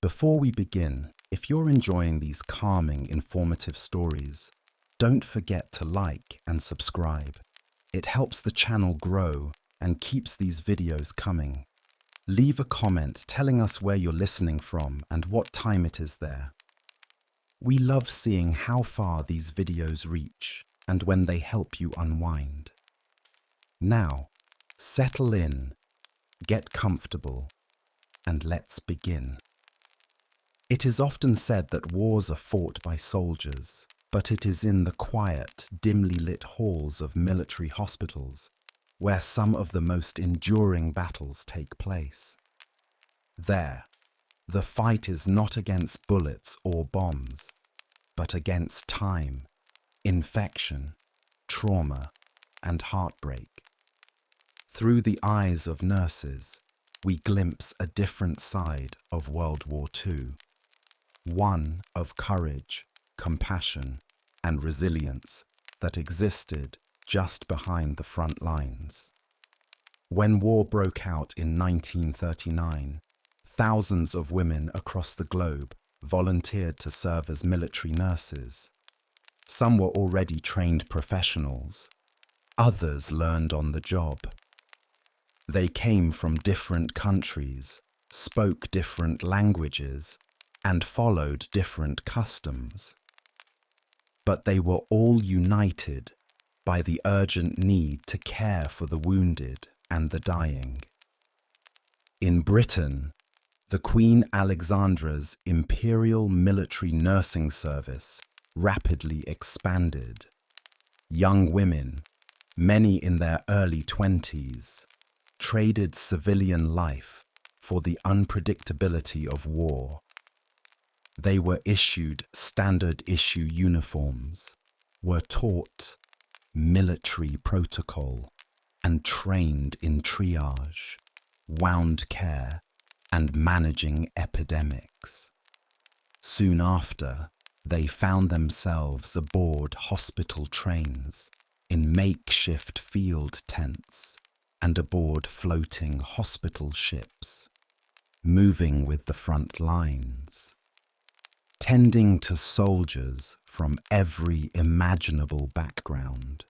Before we begin, if you're enjoying these calming, informative stories, don't forget to like and subscribe. It helps the channel grow and keeps these videos coming. Leave a comment telling us where you're listening from and what time it is there. We love seeing how far these videos reach and when they help you unwind. Now, settle in, get comfortable, and let's begin. It is often said that wars are fought by soldiers, but it is in the quiet, dimly lit halls of military hospitals where some of the most enduring battles take place. There, the fight is not against bullets or bombs, but against time, infection, trauma, and heartbreak. Through the eyes of nurses, we glimpse a different side of World War II. One of courage, compassion, and resilience that existed just behind the front lines. When war broke out in 1939, thousands of women across the globe volunteered to serve as military nurses. Some were already trained professionals. Others learned on the job. They came from different countries, spoke different languages, and followed different customs. But they were all united by the urgent need to care for the wounded and the dying. In Britain, the Queen Alexandra's Imperial Military Nursing Service rapidly expanded. Young women, many in their early 20s, traded civilian life for the unpredictability of war. They were issued standard-issue uniforms, were taught military protocol, and trained in triage, wound care, and managing epidemics. Soon after, they found themselves aboard hospital trains, in makeshift field tents, and aboard floating hospital ships, moving with the front lines, tending to soldiers from every imaginable background.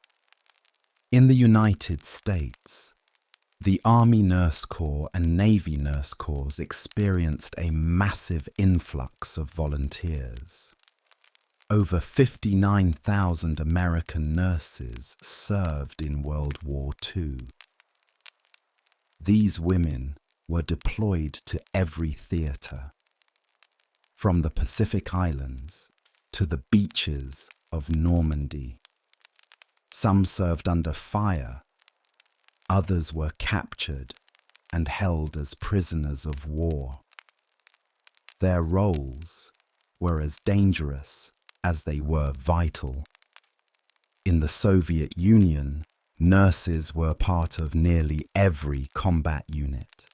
In the United States, the Army Nurse Corps and Navy Nurse Corps experienced a massive influx of volunteers. Over 59,000 American nurses served in World War II. These women were deployed to every theatre, from the Pacific Islands to the beaches of Normandy. Some served under fire, others were captured and held as prisoners of war. Their roles were as dangerous as they were vital. In the Soviet Union, nurses were part of nearly every combat unit.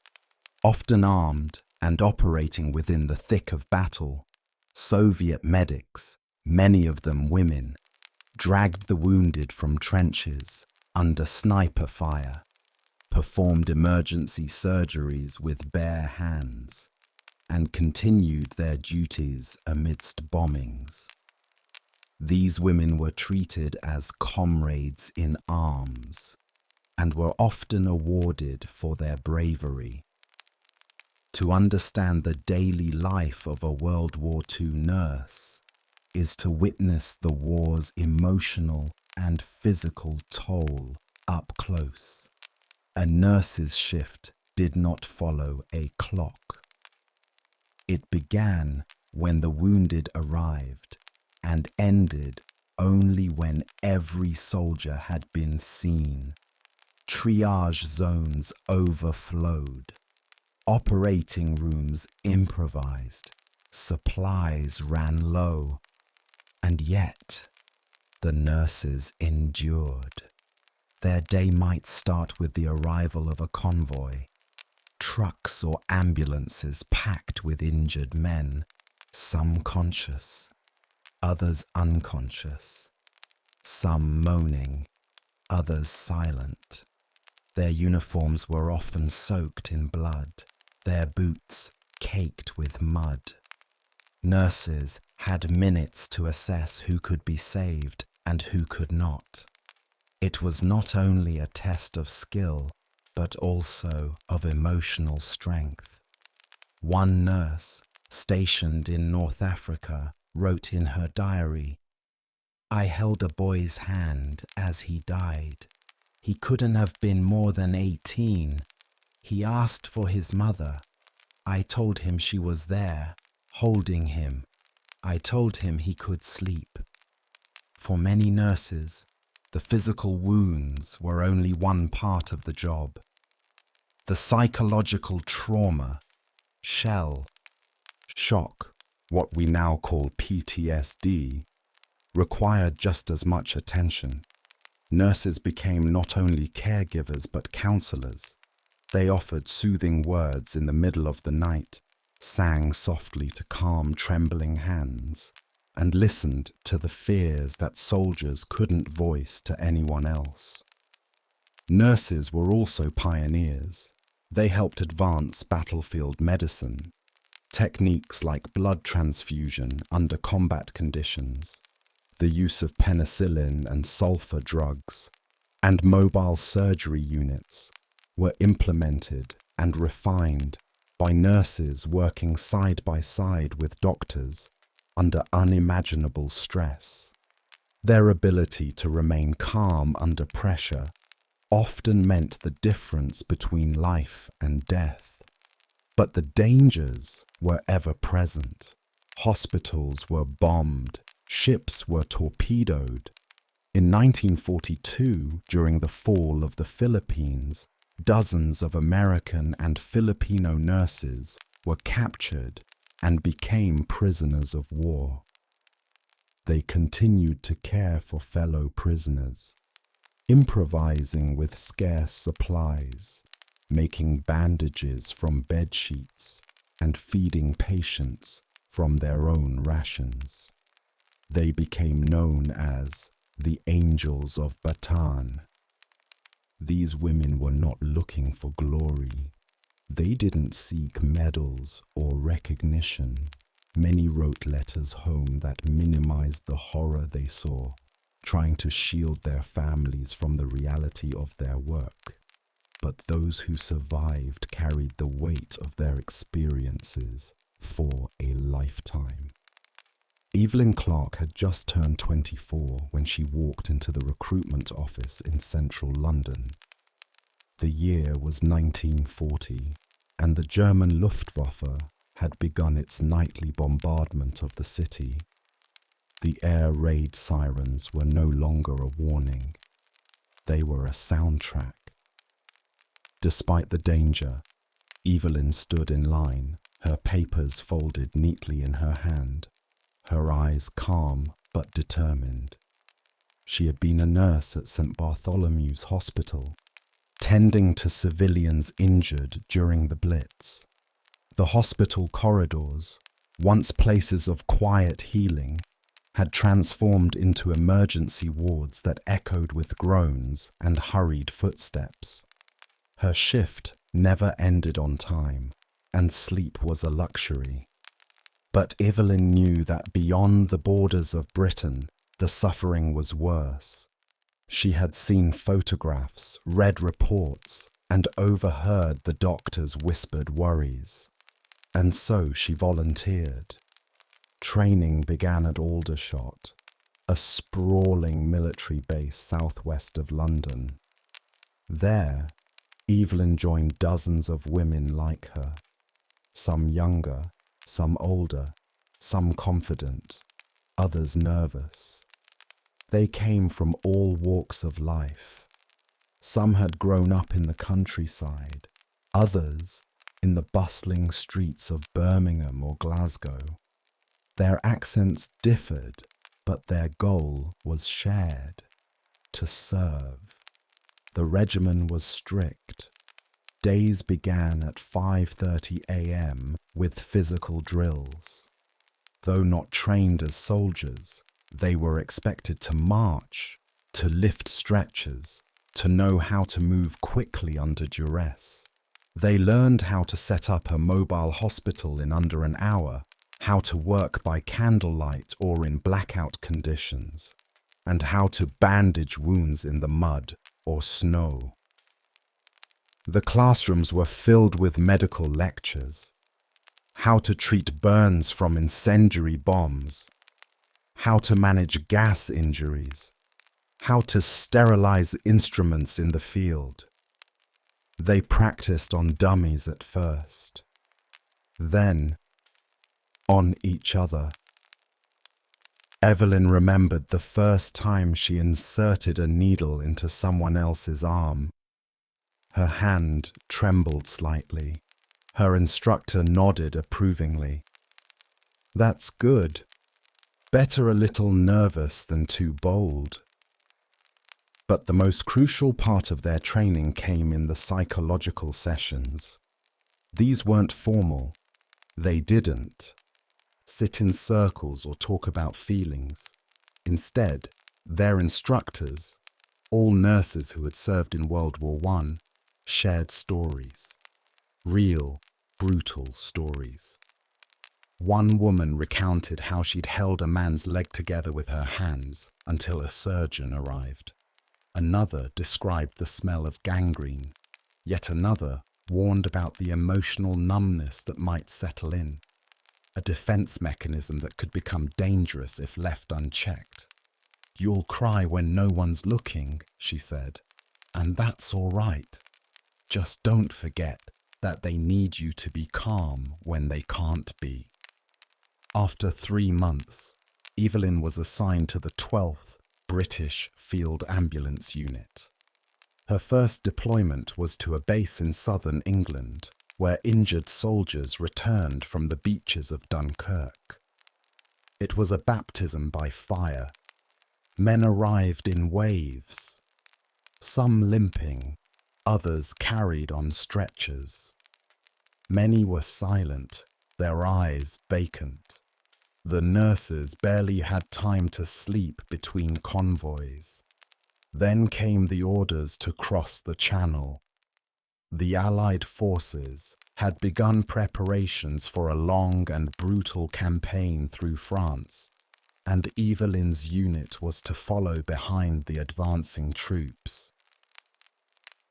Often armed and operating within the thick of battle, Soviet medics, many of them women, dragged the wounded from trenches under sniper fire, performed emergency surgeries with bare hands, and continued their duties amidst bombings. These women were treated as comrades in arms and were often awarded for their bravery. To understand the daily life of a World War II nurse is to witness the war's emotional and physical toll up close. A nurse's shift did not follow a clock. It began when the wounded arrived and ended only when every soldier had been seen. Triage zones overflowed. Operating rooms improvised, supplies ran low, and yet the nurses endured. Their day might start with the arrival of a convoy, trucks or ambulances packed with injured men, some conscious, others unconscious, some moaning, others silent. Their uniforms were often soaked in blood, their boots caked with mud. Nurses had minutes to assess who could be saved and who could not. It was not only a test of skill, but also of emotional strength. One nurse, stationed in North Africa, wrote in her diary, "I held a boy's hand as he died. He couldn't have been more than 18. He asked for his mother. I told him she was there, holding him. I told him he could sleep." For many nurses, the physical wounds were only one part of the job. The psychological trauma, shell, shock, what we now call PTSD, required just as much attention. Nurses became not only caregivers but counselors. They offered soothing words in the middle of the night, sang softly to calm trembling hands, and listened to the fears that soldiers couldn't voice to anyone else. Nurses were also pioneers. They helped advance battlefield medicine, techniques like blood transfusion under combat conditions, the use of penicillin and sulfur drugs, and mobile surgery units were implemented and refined by nurses working side by side with doctors under unimaginable stress. Their ability to remain calm under pressure often meant the difference between life and death. But the dangers were ever present. Hospitals were bombed, ships were torpedoed. In 1942, during the fall of the Philippines, dozens of American and Filipino nurses were captured and became prisoners of war. They continued to care for fellow prisoners, improvising with scarce supplies, making bandages from bed sheets, and feeding patients from their own rations. They became known as the Angels of Bataan. These women were not looking for glory. They didn't seek medals or recognition. Many wrote letters home that minimized the horror they saw, trying to shield their families from the reality of their work. But those who survived carried the weight of their experiences for a lifetime. Evelyn Clarke had just turned 24 when she walked into the recruitment office in central London. The year was 1940, and the German Luftwaffe had begun its nightly bombardment of the city. The air raid sirens were no longer a warning. They were a soundtrack. Despite the danger, Evelyn stood in line, her papers folded neatly in her hand, her eyes calm but determined. She had been a nurse at St. Bartholomew's Hospital, tending to civilians injured during the Blitz. The hospital corridors, once places of quiet healing, had transformed into emergency wards that echoed with groans and hurried footsteps. Her shift never ended on time, and sleep was a luxury. But Evelyn knew that beyond the borders of Britain, the suffering was worse. She had seen photographs, read reports, and overheard the doctors' whispered worries. And so she volunteered. Training began at Aldershot, a sprawling military base southwest of London. There, Evelyn joined dozens of women like her, some younger, some older, some confident, others nervous. They came from all walks of life. Some had grown up in the countryside, others in the bustling streets of Birmingham or Glasgow. Their accents differed, but their goal was shared: to serve. The regimen was strict. Days began at 5:30 a.m. with physical drills. Though not trained as soldiers, they were expected to march, to lift stretchers, to know how to move quickly under duress. They learned how to set up a mobile hospital in under an hour, how to work by candlelight or in blackout conditions, and how to bandage wounds in the mud or snow. The classrooms were filled with medical lectures: how to treat burns from incendiary bombs, how to manage gas injuries, how to sterilize instruments in the field. They practiced on dummies at first, then on each other. Evelyn remembered the first time she inserted a needle into someone else's arm. Her hand trembled slightly. Her instructor nodded approvingly. "That's good. Better a little nervous than too bold." But the most crucial part of their training came in the psychological sessions. These weren't formal. They didn't sit in circles or talk about feelings. Instead, their instructors, all nurses who had served in World War I, shared stories. Real, brutal stories. One woman recounted how she'd held a man's leg together with her hands until a surgeon arrived. Another described the smell of gangrene. Yet another warned about the emotional numbness that might settle in, a defense mechanism that could become dangerous if left unchecked. "You'll cry when no one's looking," she said, "and that's all right. Just don't forget that they need you to be calm when they can't be." After 3 months, Evelyn was assigned to the 12th British Field Ambulance Unit. Her first deployment was to a base in southern England, where injured soldiers returned from the beaches of Dunkirk. It was a baptism by fire. Men arrived in waves, some limping, others carried on stretchers. Many were silent, their eyes vacant. The nurses barely had time to sleep between convoys. Then came the orders to cross the Channel. The Allied forces had begun preparations for a long and brutal campaign through France, and Evelyn's unit was to follow behind the advancing troops.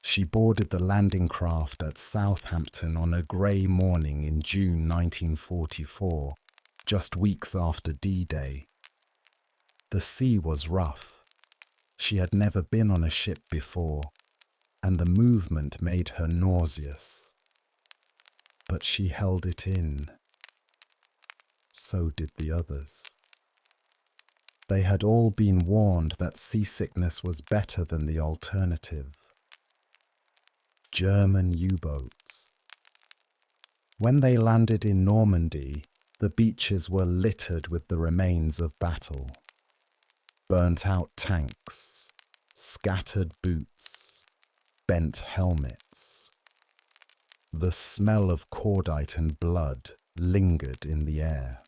She boarded the landing craft at Southampton on a grey morning in June 1944, just weeks after D-Day. The sea was rough. She had never been on a ship before, and the movement made her nauseous. But she held it in. So did the others. They had all been warned that seasickness was better than the alternative. German U-boats. When they landed in Normandy, the beaches were littered with the remains of battle. Burnt-out tanks, scattered boots, bent helmets. The smell of cordite and blood lingered in the air.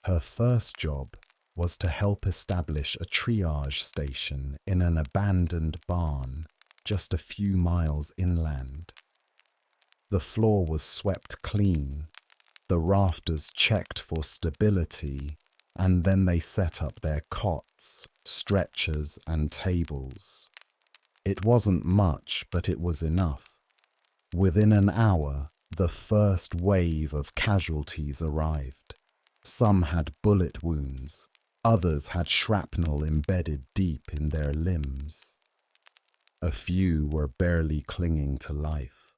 Her first job was to help establish a triage station in an abandoned barn just a few miles inland. The floor was swept clean, the rafters checked for stability, and then they set up their cots, stretchers, and tables. It wasn't much, but it was enough. Within an hour, the first wave of casualties arrived. Some had bullet wounds, others had shrapnel embedded deep in their limbs. A few were barely clinging to life.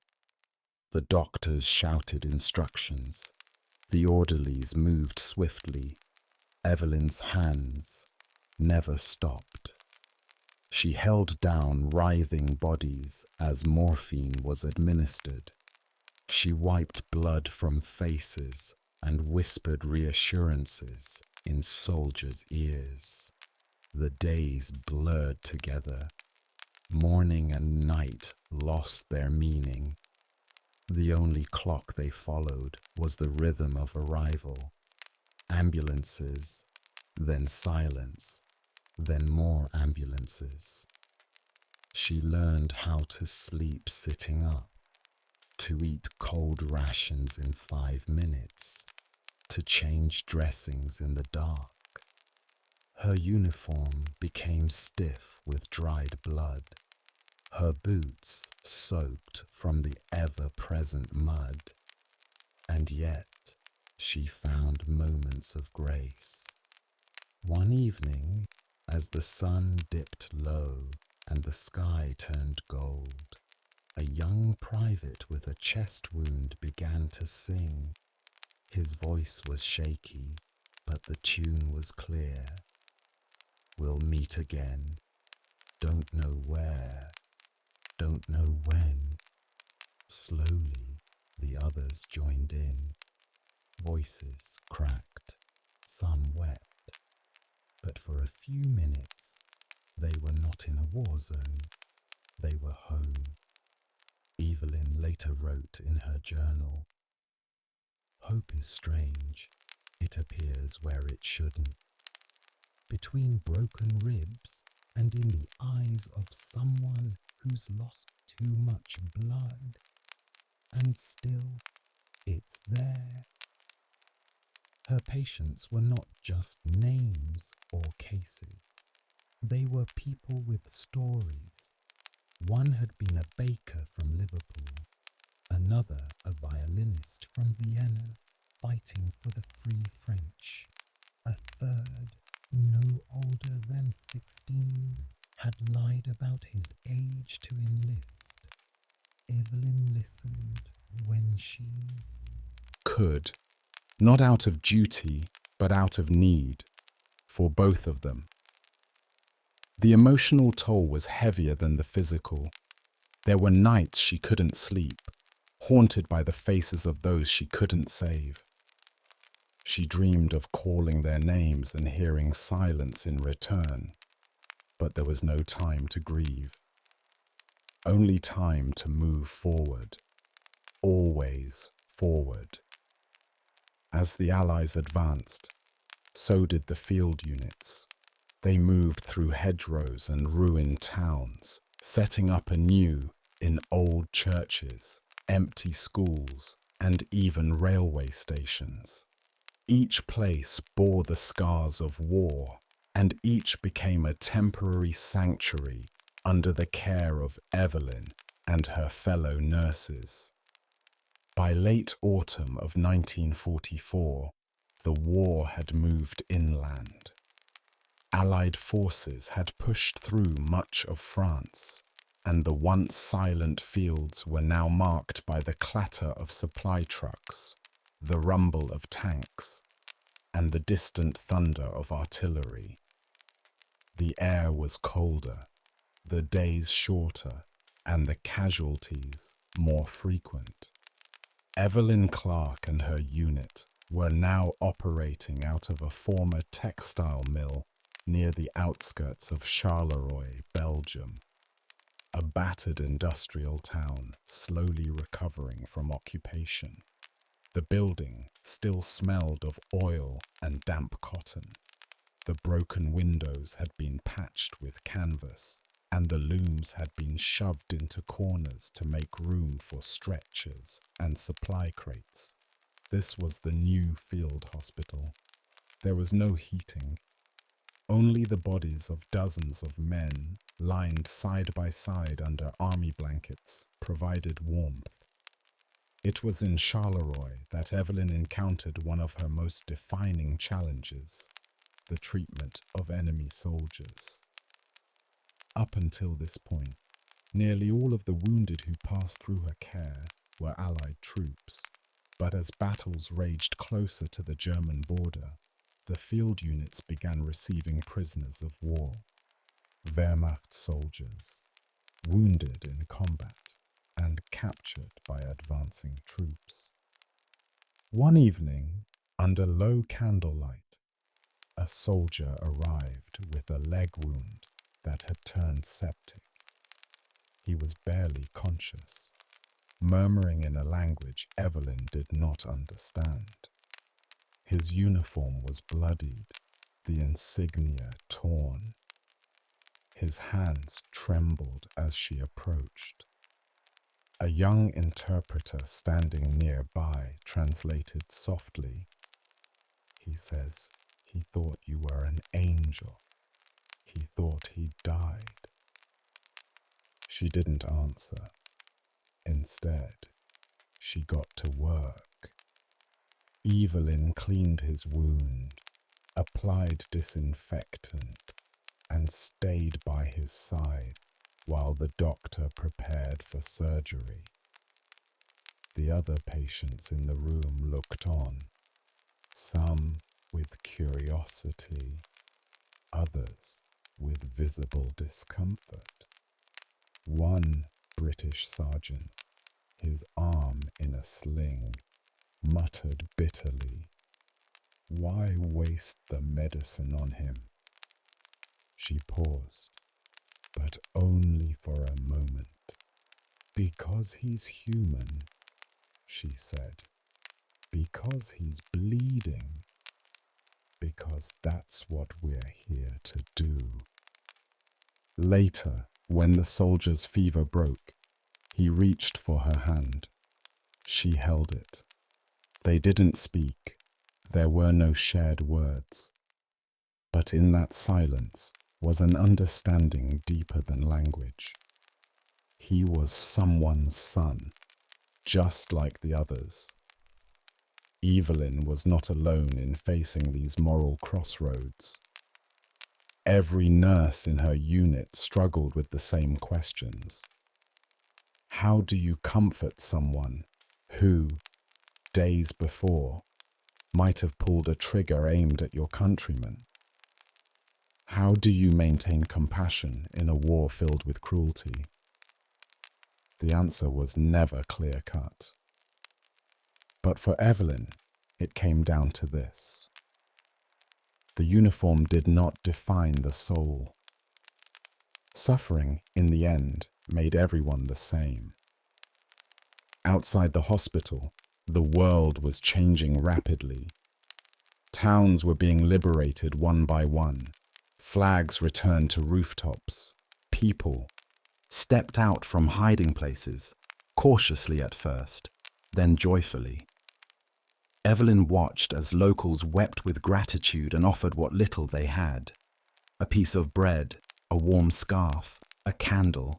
The doctors shouted instructions. The orderlies moved swiftly. Evelyn's hands never stopped. She held down writhing bodies as morphine was administered. She wiped blood from faces and whispered reassurances in soldiers' ears. The days blurred together. Morning and night lost their meaning. The only clock they followed was the rhythm of arrival. Ambulances, then silence, then more ambulances. She learned how to sleep sitting up. to eat cold rations in 5 minutes, to change dressings in the dark. Her uniform became stiff with dried blood, her boots soaked from the ever-present mud, and yet she found moments of grace. One evening, as the sun dipped low and the sky turned gold, a young private with a chest wound began to sing. His voice was shaky, but the tune was clear. We'll meet again, don't know where, don't know when. Slowly, the others joined in. Voices cracked, some wept, but for a few minutes, they were not in a war zone, they were home. Evelyn later wrote in her journal, "Hope is strange, it appears where it shouldn't. Between broken ribs and in the eyes of someone who's lost too much blood, and still it's there." Her patients were not just names or cases. They were people with stories. One had been a baker from Liverpool, another a violinist from Vienna fighting for the Free French, a third, no older than 16, had lied about his age to enlist. Evelyn listened when she could, not out of duty, but out of need, for both of them. The emotional toll was heavier than the physical. There were nights she couldn't sleep, haunted by the faces of those she couldn't save. She dreamed of calling their names and hearing silence in return, but there was no time to grieve. Only time to move forward, always forward. As the Allies advanced, so did the field units. They moved through hedgerows and ruined towns, setting up anew in old churches, empty schools, and even railway stations. Each place bore the scars of war, and each became a temporary sanctuary under the care of Evelyn and her fellow nurses. By late autumn of 1944, the war had moved inland. Allied forces had pushed through much of France, and the once silent fields were now marked by the clatter of supply trucks, the rumble of tanks, and the distant thunder of artillery. The air was colder, the days shorter, and the casualties more frequent. Evelyn Clarke and her unit were now operating out of a former textile mill near the outskirts of Charleroi, Belgium, a battered industrial town slowly recovering from occupation. The building still smelled of oil and damp cotton. The broken windows had been patched with canvas, and the looms had been shoved into corners to make room for stretchers and supply crates. This was the new field hospital. There was no heating. Only the bodies of dozens of men, lined side by side under army blankets, provided warmth. It was in Charleroi that Evelyn encountered one of her most defining challenges, the treatment of enemy soldiers. Up until this point, nearly all of the wounded who passed through her care were Allied troops, but as battles raged closer to the German border, the field units began receiving prisoners of war, Wehrmacht soldiers, wounded in combat and captured by advancing troops. One evening, under low candlelight, a soldier arrived with a leg wound that had turned septic. He was barely conscious, murmuring in a language Evelyn did not understand. His uniform was bloodied, the insignia torn. His hands trembled as she approached. A young interpreter standing nearby translated softly. He says, "He thought you were an angel. He thought he died." She didn't answer. Instead, she got to work. Evelyn cleaned his wound, applied disinfectant, and stayed by his side while the doctor prepared for surgery. The other patients in the room looked on, some with curiosity, others with visible discomfort. One British sergeant, his arm in a sling, muttered bitterly, "Why waste the medicine on him?" She paused, but only for a moment. "Because he's human," she said. "Because he's bleeding. Because that's what we're here to do." Later, when the soldier's fever broke, he reached for her hand. She held it. They didn't speak. There were no shared words. But in that silence was an understanding deeper than language. He was someone's son, just like the others. Evelyn was not alone in facing these moral crossroads. Every nurse in her unit struggled with the same questions. How do you comfort someone who, days before, might have pulled a trigger aimed at your countrymen? How do you maintain compassion in a war filled with cruelty? The answer was never clear-cut. But for Evelyn, it came down to this. The uniform did not define the soul. Suffering, in the end, made everyone the same. Outside the hospital, the world was changing rapidly. Towns were being liberated one by one. Flags returned to rooftops. People stepped out from hiding places, cautiously at first, then joyfully. Evelyn watched as locals wept with gratitude and offered what little they had. A piece of bread, a warm scarf, a candle,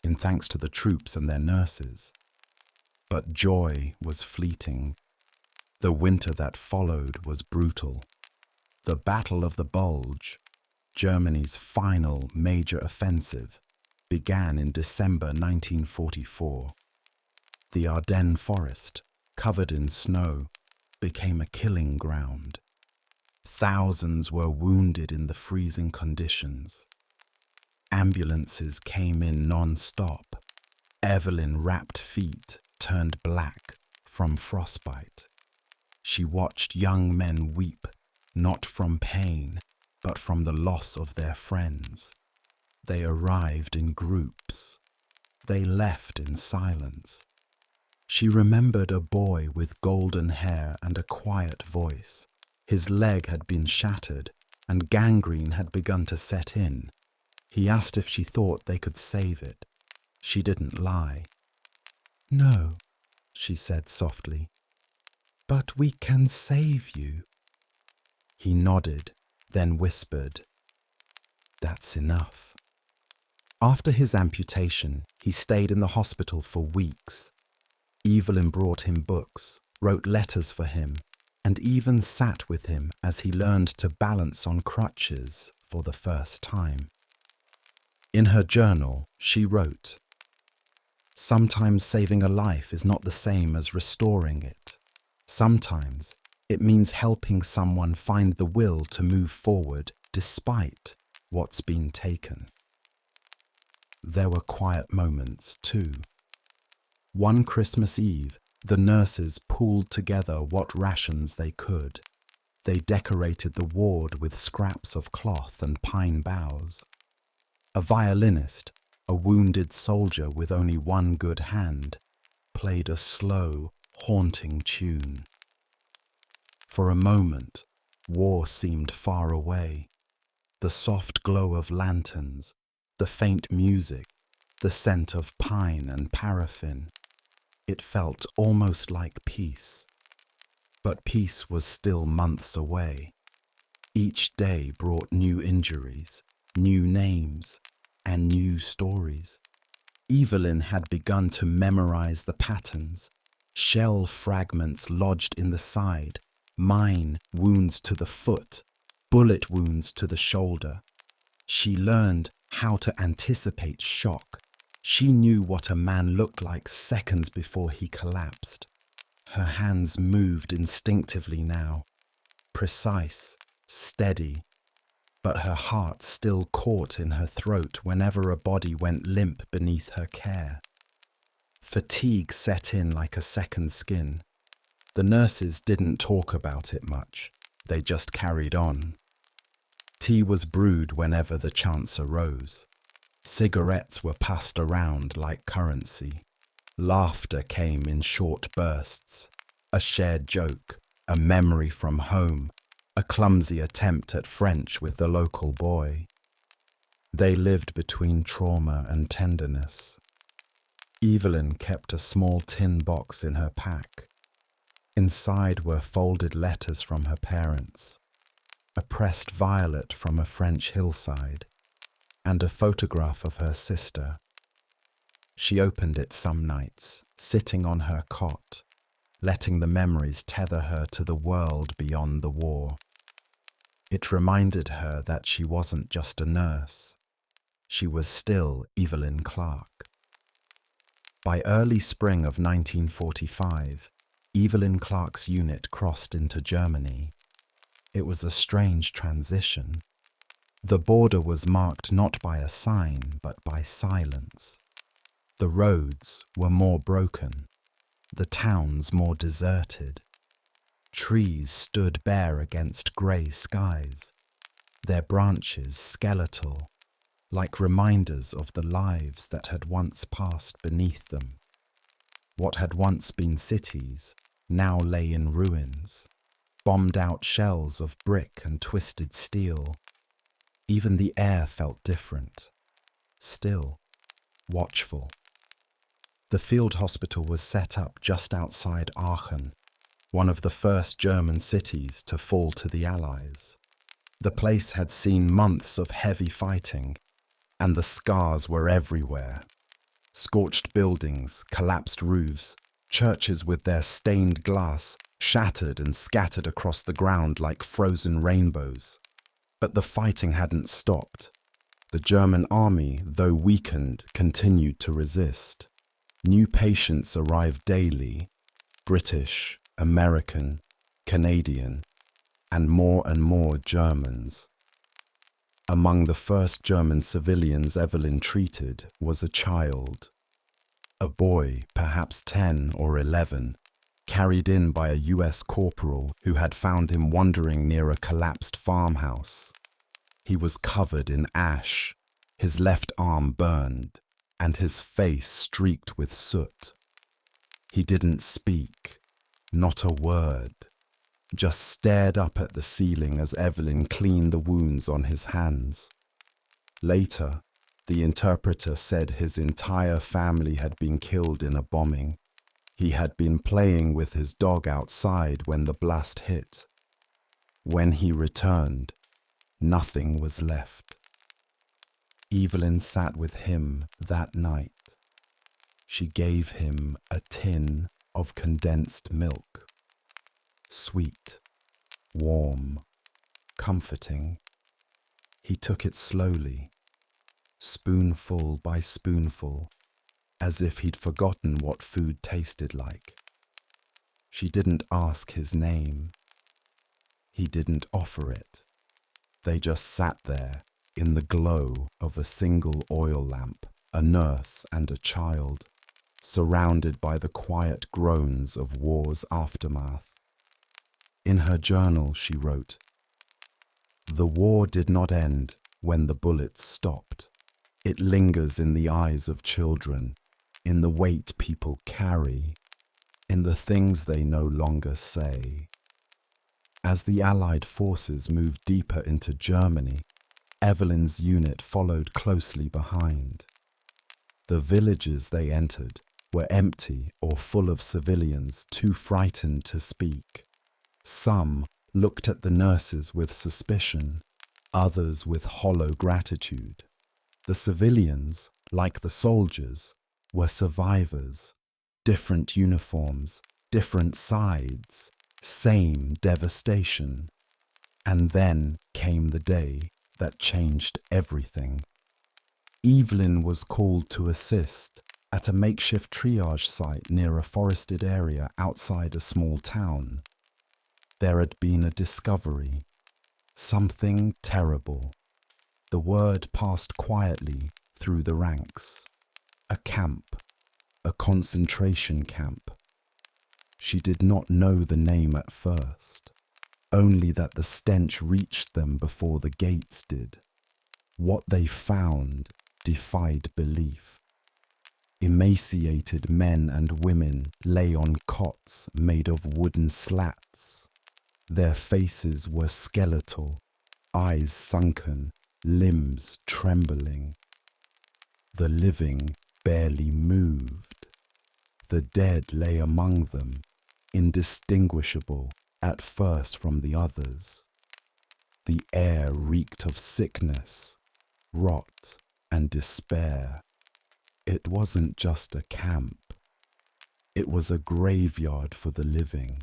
in thanks to the troops and their nurses. But joy was fleeting. The winter that followed was brutal. The Battle of the Bulge, Germany's final major offensive, began in December 1944. The Ardennes forest, covered in snow, became a killing ground. Thousands were wounded in the freezing conditions. Ambulances came in non-stop. Evelyn's wrapped feet turned black from frostbite. She watched young men weep, not from pain, but from the loss of their friends. They arrived in groups. They left in silence. She remembered a boy with golden hair and a quiet voice. His leg had been shattered, and gangrene had begun to set in. He asked if she thought they could save it. She didn't lie. "No," she said softly, "but we can save you." He nodded, then whispered, "That's enough." After his amputation, he stayed in the hospital for weeks. Evelyn brought him books, wrote letters for him, and even sat with him as he learned to balance on crutches for the first time. In her journal, she wrote, "Sometimes saving a life is not the same as restoring it. Sometimes it means helping someone find the will to move forward despite what's been taken." There were quiet moments, too. One Christmas Eve, the nurses pooled together what rations they could. They decorated the ward with scraps of cloth and pine boughs. A violinist, a wounded soldier with only one good hand, played a slow, haunting tune. For a moment, war seemed far away. The soft glow of lanterns, the faint music, the scent of pine and paraffin. It felt almost like peace. But peace was still months away. Each day brought new injuries, new names, and new stories. Evelyn had begun to memorize the patterns. Shell fragments lodged in the side, mine wounds to the foot, bullet wounds to the shoulder. She learned how to anticipate shock. She knew what a man looked like seconds before he collapsed. Her hands moved instinctively now, precise, steady, but her heart still caught in her throat whenever a body went limp beneath her care. Fatigue set in like a second skin. The nurses didn't talk about it much. They just carried on. Tea was brewed whenever the chance arose. Cigarettes were passed around like currency. Laughter came in short bursts. A shared joke, a memory from home, a clumsy attempt at French with the local boy. They lived between trauma and tenderness. Evelyn kept a small tin box in her pack. Inside were folded letters from her parents, a pressed violet from a French hillside, and a photograph of her sister. She opened it some nights, sitting on her cot, letting the memories tether her to the world beyond the war. It reminded her that she wasn't just a nurse. She was still Evelyn Clarke. By early spring of 1945, Evelyn Clarke's unit crossed into Germany. It was a strange transition. The border was marked not by a sign, but by silence. The roads were more broken, the towns more deserted. Trees stood bare against grey skies, their branches skeletal, like reminders of the lives that had once passed beneath them. What had once been cities now lay in ruins, bombed-out shells of brick and twisted steel. Even the air felt different, still, watchful. The field hospital was set up just outside Aachen, one of the first German cities to fall to the Allies. The place had seen months of heavy fighting, and the scars were everywhere. Scorched buildings, collapsed roofs, churches with their stained glass shattered and scattered across the ground like frozen rainbows. But the fighting hadn't stopped. The German army, though weakened, continued to resist. New patients arrived daily, British, American, Canadian, and more Germans. Among the first German civilians Evelyn treated was a child. A boy, perhaps 10 or 11, carried in by a US corporal who had found him wandering near a collapsed farmhouse. He was covered in ash, his left arm burned, and his face streaked with soot. He didn't speak, not a word, just stared up at the ceiling as Evelyn cleaned the wounds on his hands. Later, the interpreter said his entire family had been killed in a bombing. He had been playing with his dog outside when the blast hit. When he returned, nothing was left. Evelyn sat with him that night. She gave him a tin of condensed milk. Sweet, warm, comforting. He took it slowly, spoonful by spoonful, as if he'd forgotten what food tasted like. She didn't ask his name. He didn't offer it. They just sat there in the glow of a single oil lamp, a nurse and a child, surrounded by the quiet groans of war's aftermath. In her journal she wrote, "The war did not end when the bullets stopped. It lingers in the eyes of children, in the weight people carry, in the things they no longer say." As the Allied forces moved deeper into Germany, Evelyn's unit followed closely behind. The villages they entered were empty or full of civilians too frightened to speak. Some looked at the nurses with suspicion, others with hollow gratitude. The civilians, like the soldiers, were survivors. Different uniforms, different sides, same devastation. And then came the day that changed everything. Evelyn was called to assist at a makeshift triage site near a forested area outside a small town. There had been a discovery, something terrible. The word passed quietly through the ranks. A camp, a concentration camp. She did not know the name at first, only that the stench reached them before the gates did. What they found defied belief. Emaciated men and women lay on cots made of wooden slats. Their faces were skeletal, eyes sunken, limbs trembling. The living barely moved. The dead lay among them, indistinguishable at first from the others. The air reeked of sickness, rot, and despair. It wasn't just a camp. It was a graveyard for the living.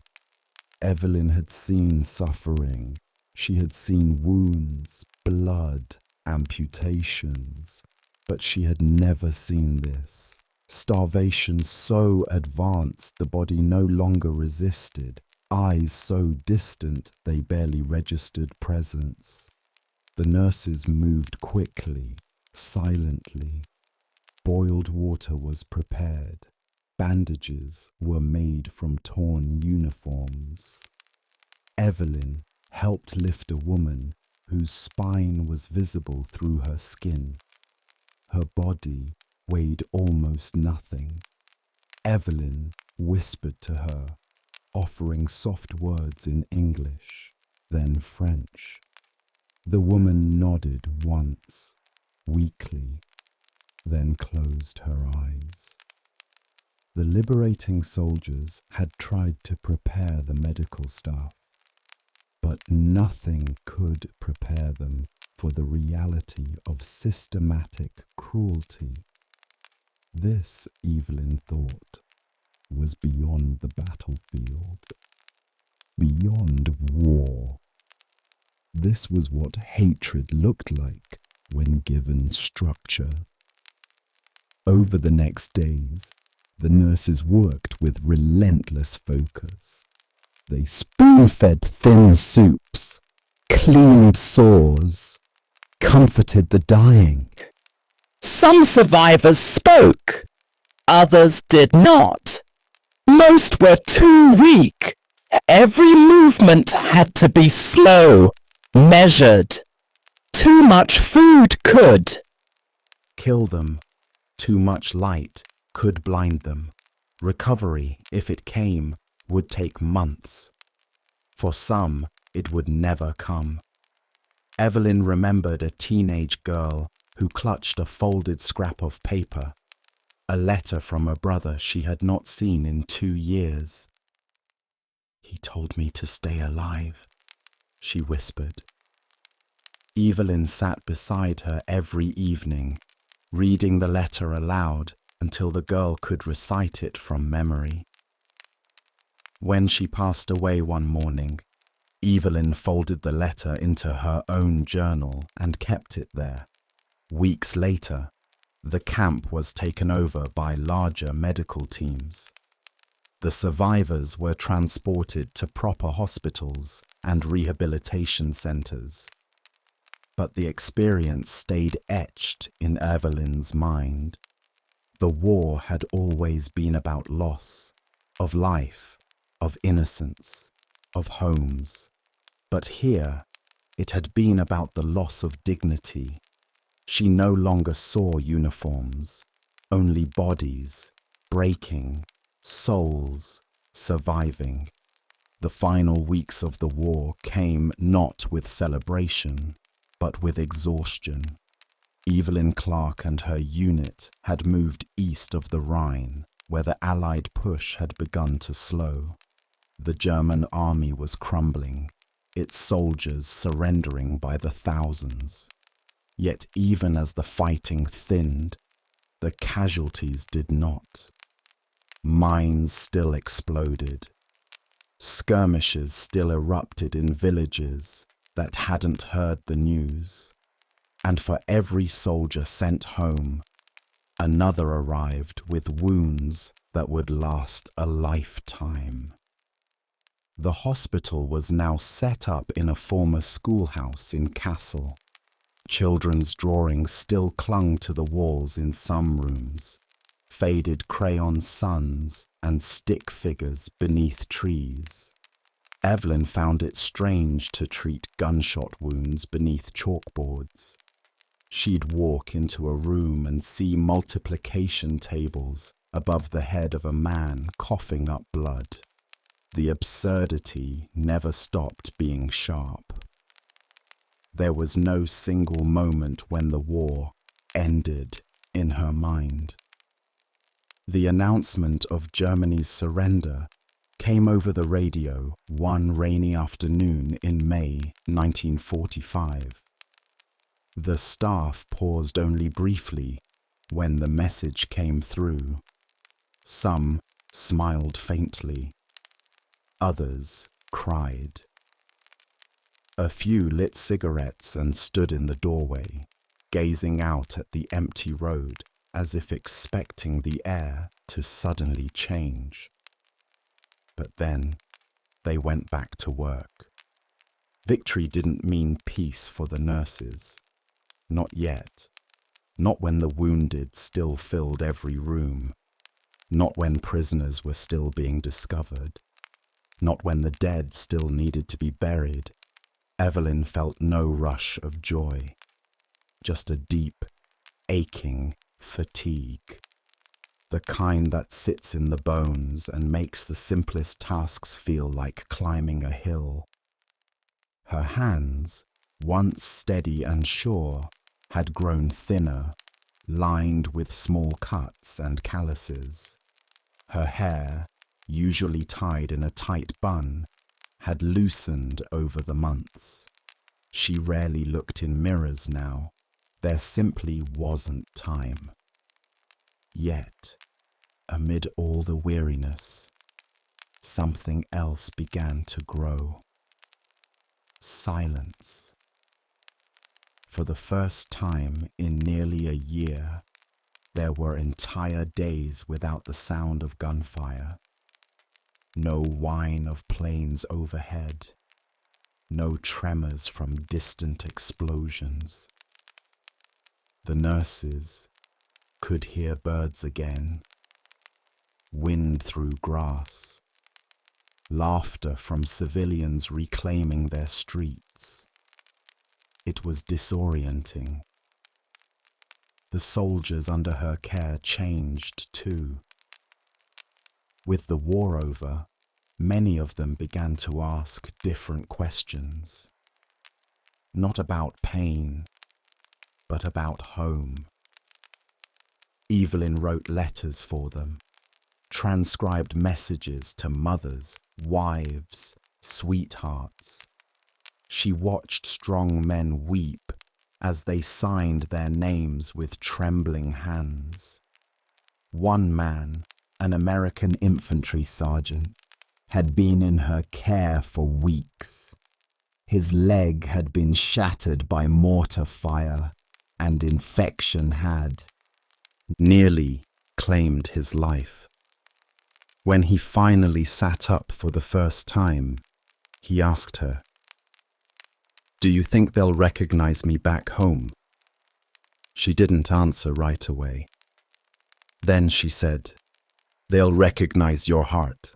Evelyn had seen suffering. She had seen wounds, blood, amputations. But she had never seen this. Starvation so advanced the body no longer resisted. Eyes so distant they barely registered presence. The nurses moved quickly, silently. Boiled water was prepared. Bandages were made from torn uniforms. Evelyn helped lift a woman whose spine was visible through her skin. Her body weighed almost nothing. Evelyn whispered to her, offering soft words in English, then French. The woman nodded once, weakly, then closed her eyes. The liberating soldiers had tried to prepare the medical staff, but nothing could prepare them for the reality of systematic cruelty. This, Evelyn thought, was beyond the battlefield, beyond war. This was what hatred looked like when given structure. Over the next days, the nurses worked with relentless focus. They spoon-fed thin soups, cleaned sores, comforted the dying. Some survivors spoke, others did not. Most were too weak. Every movement had to be slow, measured. Too much food could kill them. Too much light could blind them. Recovery, if it came, would take months. For some, it would never come. Evelyn remembered a teenage girl who clutched a folded scrap of paper, a letter from a brother she had not seen in 2 years. "He told me to stay alive," she whispered. Evelyn sat beside her every evening, reading the letter aloud until the girl could recite it from memory. When she passed away one morning, Evelyn folded the letter into her own journal and kept it there. Weeks later, the camp was taken over by larger medical teams. The survivors were transported to proper hospitals and rehabilitation centers. But the experience stayed etched in Evelyn's mind. The war had always been about loss, of life, of innocence, of homes. But here, it had been about the loss of dignity. She no longer saw uniforms, only bodies, breaking, souls, surviving. The final weeks of the war came not with celebration, but with exhaustion. Evelyn Clarke and her unit had moved east of the Rhine, where the Allied push had begun to slow. The German army was crumbling, its soldiers surrendering by the thousands. Yet even as the fighting thinned, the casualties did not. Mines still exploded. Skirmishes still erupted in villages that hadn't heard the news. And for every soldier sent home, another arrived with wounds that would last a lifetime. The hospital was now set up in a former schoolhouse in Kassel. Children's drawings still clung to the walls in some rooms, faded crayon suns and stick figures beneath trees. Evelyn found it strange to treat gunshot wounds beneath chalkboards. She'd walk into a room and see multiplication tables above the head of a man coughing up blood. The absurdity never stopped being sharp. There was no single moment when the war ended in her mind. The announcement of Germany's surrender came over the radio one rainy afternoon in May 1945. The staff paused only briefly when the message came through. Some smiled faintly. Others cried. A few lit cigarettes and stood in the doorway, gazing out at the empty road as if expecting the air to suddenly change. But then they went back to work. Victory didn't mean peace for the nurses. Not yet. Not when the wounded still filled every room. Not when prisoners were still being discovered. Not when the dead still needed to be buried. Evelyn felt no rush of joy. Just a deep, aching fatigue. The kind that sits in the bones and makes the simplest tasks feel like climbing a hill. Her hands, once steady and sure, had grown thinner, lined with small cuts and calluses. Her hair, usually tied in a tight bun, had loosened over the months. She rarely looked in mirrors now. There simply wasn't time. Yet, amid all the weariness, something else began to grow. Silence. For the first time in nearly a year, there were entire days without the sound of gunfire. No whine of planes overhead. No tremors from distant explosions. The nurses could hear birds again. Wind through grass. Laughter from civilians reclaiming their streets. It was disorienting. The soldiers under her care changed too. With the war over, many of them began to ask different questions. Not about pain, but about home. Evelyn wrote letters for them, transcribed messages to mothers, wives, sweethearts. She watched strong men weep as they signed their names with trembling hands. One man, an American infantry sergeant, had been in her care for weeks. His leg had been shattered by mortar fire, and infection had nearly claimed his life. When he finally sat up for the first time, he asked her, "Do you think they'll recognize me back home?" She didn't answer right away. Then she said, "They'll recognize your heart.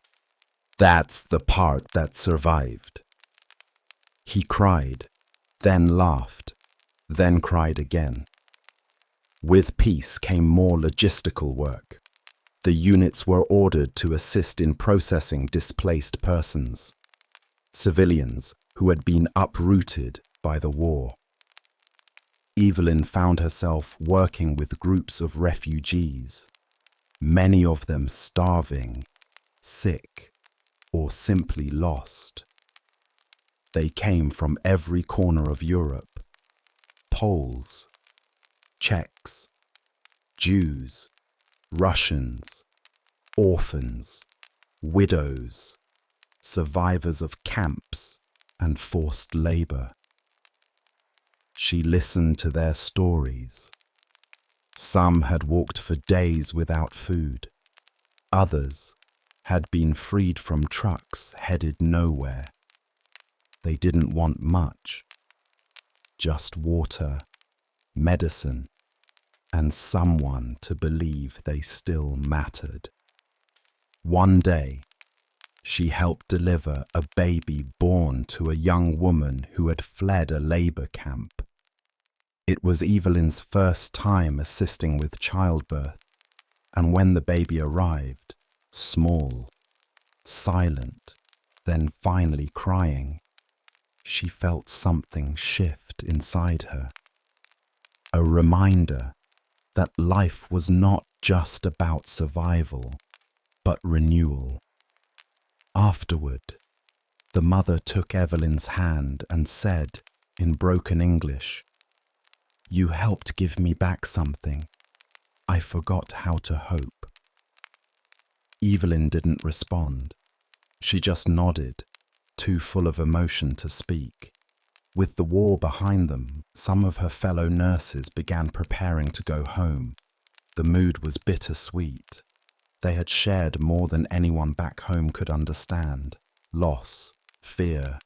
That's the part that survived." He cried, then laughed, then cried again. With peace came more logistical work. The units were ordered to assist in processing displaced persons, civilians who had been uprooted by the war. Evelyn found herself working with groups of refugees, many of them starving, sick, or simply lost. They came from every corner of Europe: Poles, Czechs, Jews, Russians, orphans, widows, survivors of camps and forced labor. She listened to their stories. Some had walked for days without food. Others had been freed from trucks headed nowhere. They didn't want much, just water, medicine, and someone to believe they still mattered. One day, she helped deliver a baby born to a young woman who had fled a labor camp. It was Evelyn's first time assisting with childbirth, and when the baby arrived, small, silent, then finally crying, she felt something shift inside her. A reminder that life was not just about survival, but renewal. Afterward, the mother took Evelyn's hand and said, in broken English, "You helped give me back something. I forgot how to hope." Evelyn didn't respond. She just nodded, too full of emotion to speak. With the war behind them, some of her fellow nurses began preparing to go home. The mood was bittersweet. They had shared more than anyone back home could understand: loss, fear,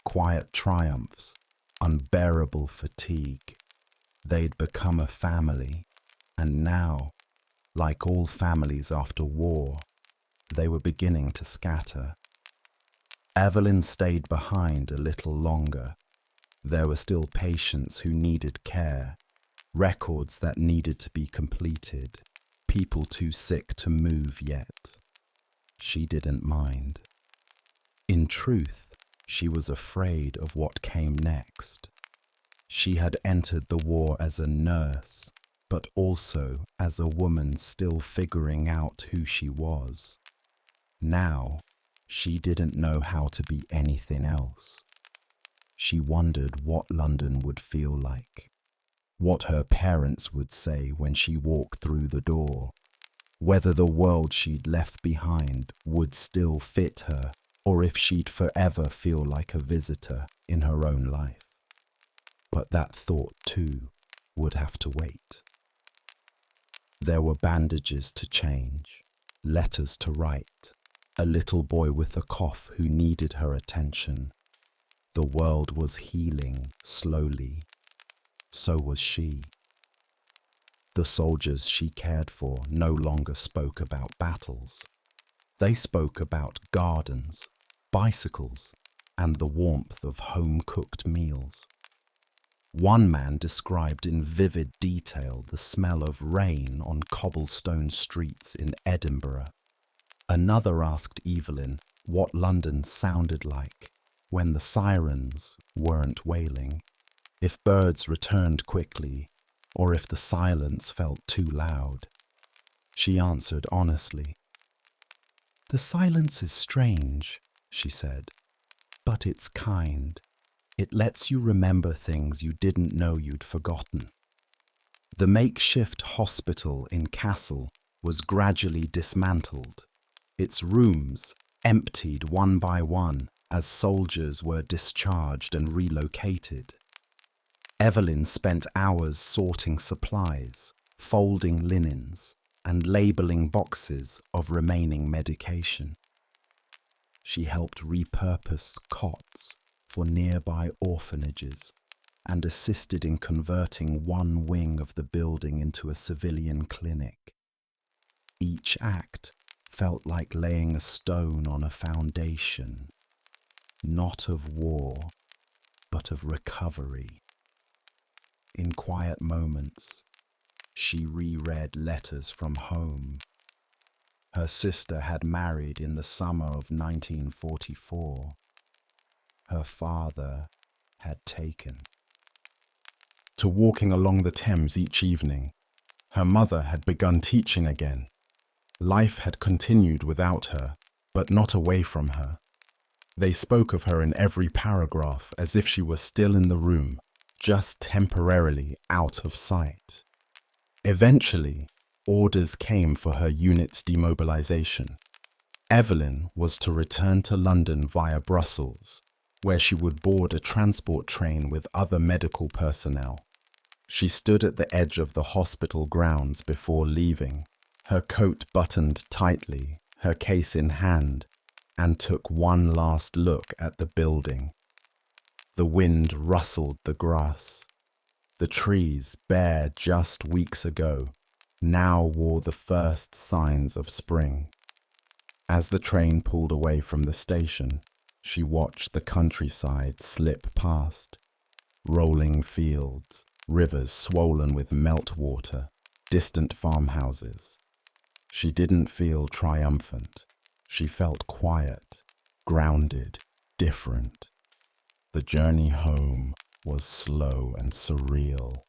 quiet triumphs, unbearable fatigue. They'd become a family, and now, like all families after war, they were beginning to scatter. Evelyn stayed behind a little longer. There were still patients who needed care, records that needed to be completed, people too sick to move yet. She didn't mind. In truth, she was afraid of what came next. She had entered the war as a nurse, but also as a woman still figuring out who she was. Now, she didn't know how to be anything else. She wondered what London would feel like, what her parents would say when she walked through the door, whether the world she'd left behind would still fit her, or if she'd forever feel like a visitor in her own life. But that thought, too, would have to wait. There were bandages to change, letters to write, a little boy with a cough who needed her attention. The world was healing slowly. So was she. The soldiers she cared for no longer spoke about battles. They spoke about gardens, bicycles, and the warmth of home-cooked meals. One man described in vivid detail the smell of rain on cobblestone streets in Edinburgh. Another asked Evelyn what London sounded like when the sirens weren't wailing, if birds returned quickly, or if the silence felt too loud. She answered honestly. "The silence is strange," she said, "but it's kind. It lets you remember things you didn't know you'd forgotten." The makeshift hospital in Kassel was gradually dismantled, its rooms emptied one by one as soldiers were discharged and relocated. Evelyn spent hours sorting supplies, folding linens, and labeling boxes of remaining medication. She helped repurpose cots for nearby orphanages and assisted in converting one wing of the building into a civilian clinic. Each act felt like laying a stone on a foundation, not of war, but of recovery. In quiet moments, she reread letters from home. Her sister had married in the summer of 1944. Her father had taken. to walking along the Thames each evening. Her mother had begun teaching again. Life had continued without her, but not away from her. They spoke of her in every paragraph as if she was still in the room, just temporarily out of sight. Eventually, orders came for her unit's demobilization. Evelyn was to return to London via Brussels, where she would board a transport train with other medical personnel. She stood at the edge of the hospital grounds before leaving, her coat buttoned tightly, her case in hand, and took one last look at the building. The wind rustled the grass. The trees, bare just weeks ago, now wore the first signs of spring. As the train pulled away from the station, she watched the countryside slip past. Rolling fields, rivers swollen with meltwater, distant farmhouses. She didn't feel triumphant. She felt quiet, grounded, different. The journey home was slow and surreal.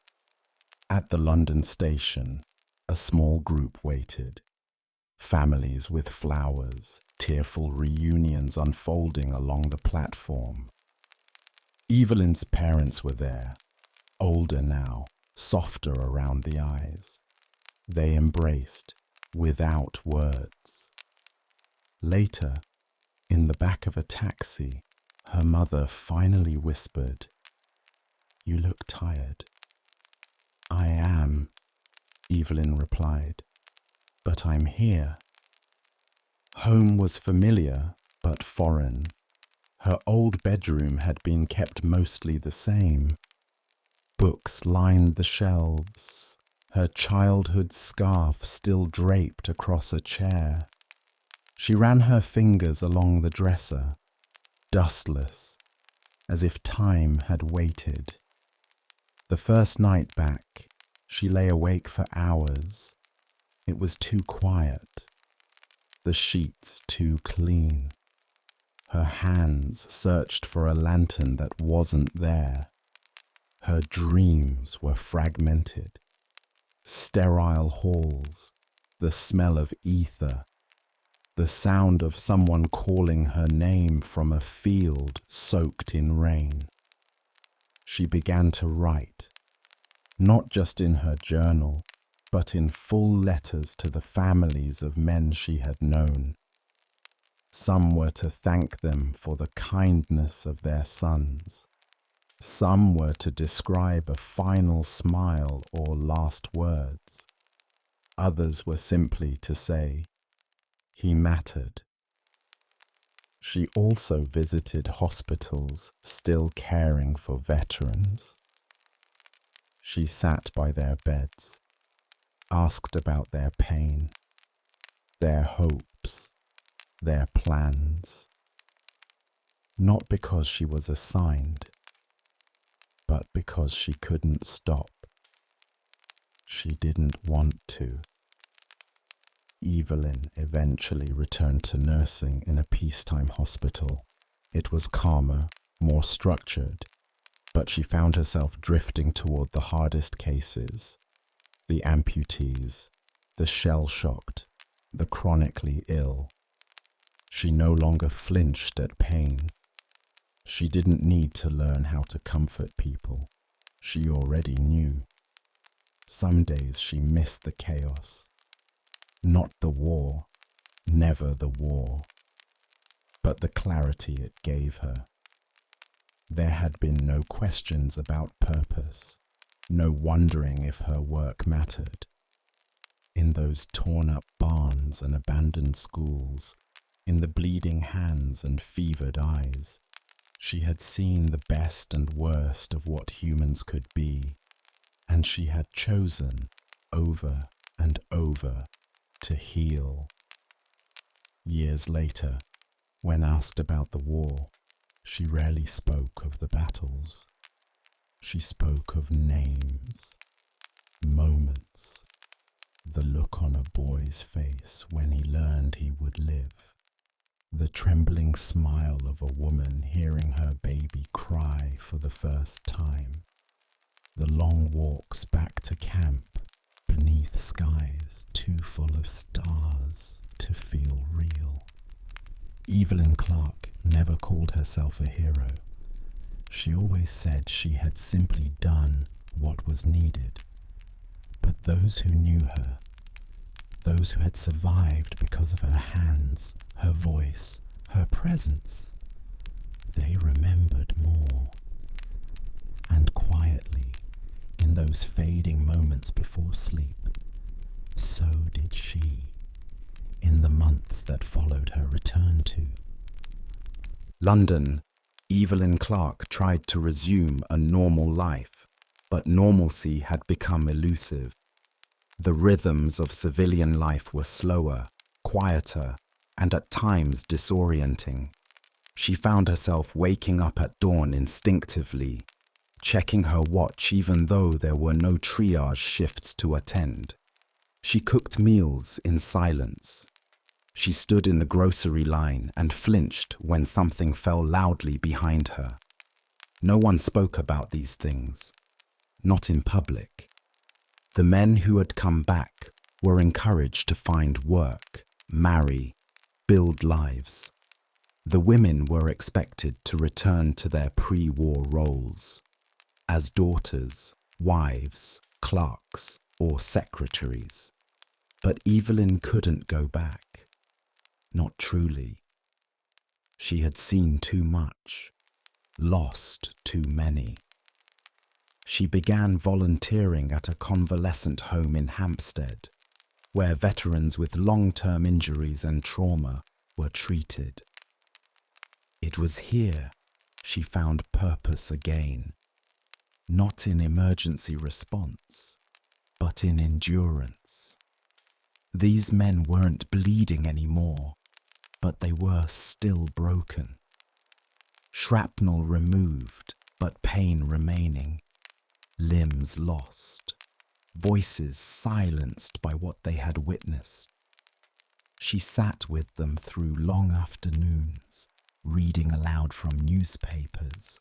At the London station, a small group waited. Families with flowers, tearful reunions unfolding along the platform. Evelyn's parents were there, older now, softer around the eyes. They embraced, without words. Later, in the back of a taxi, her mother finally whispered, "You look tired." "I am," Evelyn replied, "but I'm here." Home was familiar, but foreign. Her old bedroom had been kept mostly the same. Books lined the shelves, her childhood scarf still draped across a chair. She ran her fingers along the dresser, dustless, as if time had waited. The first night back, she lay awake for hours. It was too quiet, the sheets too clean. Her hands searched for a lantern that wasn't there. Her dreams were fragmented. Sterile halls, the smell of ether, the sound of someone calling her name from a field soaked in rain. She began to write, not just in her journal, but in full letters to the families of men she had known. Some were to thank them for the kindness of their sons. Some were to describe a final smile or last words. Others were simply to say, "He mattered." She also visited hospitals still caring for veterans. She sat by their beds, asked about their pain, their hopes, their plans. Not because she was assigned, but because she couldn't stop. She didn't want to. Evelyn eventually returned to nursing in a peacetime hospital. It was calmer, more structured, but she found herself drifting toward the hardest cases, the amputees, the shell-shocked, the chronically ill. She no longer flinched at pain. She didn't need to learn how to comfort people. She already knew. Some days she missed the chaos. Not the war, never the war, but the clarity it gave her. There had been no questions about purpose, no wondering if her work mattered. In those torn-up barns and abandoned schools, in the bleeding hands and fevered eyes, she had seen the best and worst of what humans could be, and she had chosen, over and over, to heal. Years later, when asked about the war, she rarely spoke of the battles. She spoke of names, moments, the look on a boy's face when he learned he would live, the trembling smile of a woman hearing her baby cry for the first time. The long walks back to camp, beneath skies too full of stars to feel real. Evelyn Clarke never called herself a hero. She always said she had simply done what was needed. But those who knew her, those who had survived because of her hands, her voice, her presence, they remembered more. And quietly, in those fading moments before sleep, so did she, in the months that followed her return to London. Evelyn Clarke tried to resume a normal life, but normalcy had become elusive. The rhythms of civilian life were slower, quieter, and at times disorienting. She found herself waking up at dawn instinctively, checking her watch even though there were no triage shifts to attend. She cooked meals in silence. She stood in the grocery line and flinched when something fell loudly behind her. No one spoke about these things, not in public. The men who had come back were encouraged to find work, marry, build lives. The women were expected to return to their pre-war roles as daughters, wives, clerks, or secretaries. But Evelyn couldn't go back. Not truly. She had seen too much, lost too many. She began volunteering at a convalescent home in Hampstead, where veterans with long-term injuries and trauma were treated. It was here she found purpose again, not in emergency response, but in endurance. These men weren't bleeding anymore, but they were still broken. Shrapnel removed, but pain remaining. Limbs lost, voices silenced by what they had witnessed. She sat with them through long afternoons, reading aloud from newspapers,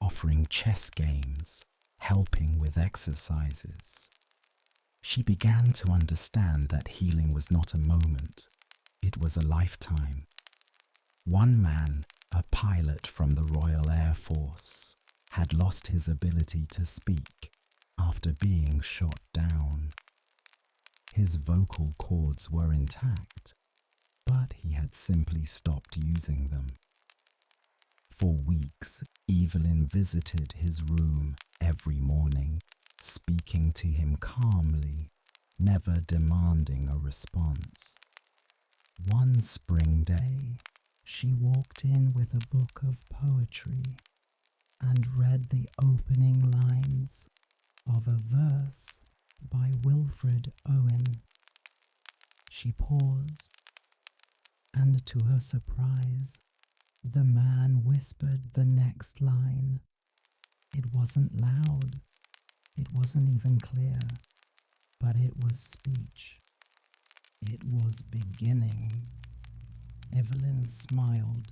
offering chess games, helping with exercises. She began to understand that healing was not a moment, it was a lifetime. One man, a pilot from the Royal Air Force, had lost his ability to speak after being shot down. His vocal cords were intact, but he had simply stopped using them. For weeks, Evelyn visited his room every morning, speaking to him calmly, never demanding a response. One spring day, she walked in with a book of poetry and read the opening lines of a verse by Wilfred Owen. She paused, and to her surprise, the man whispered the next line. It wasn't loud, it wasn't even clear, but it was speech. It was beginning. Evelyn smiled,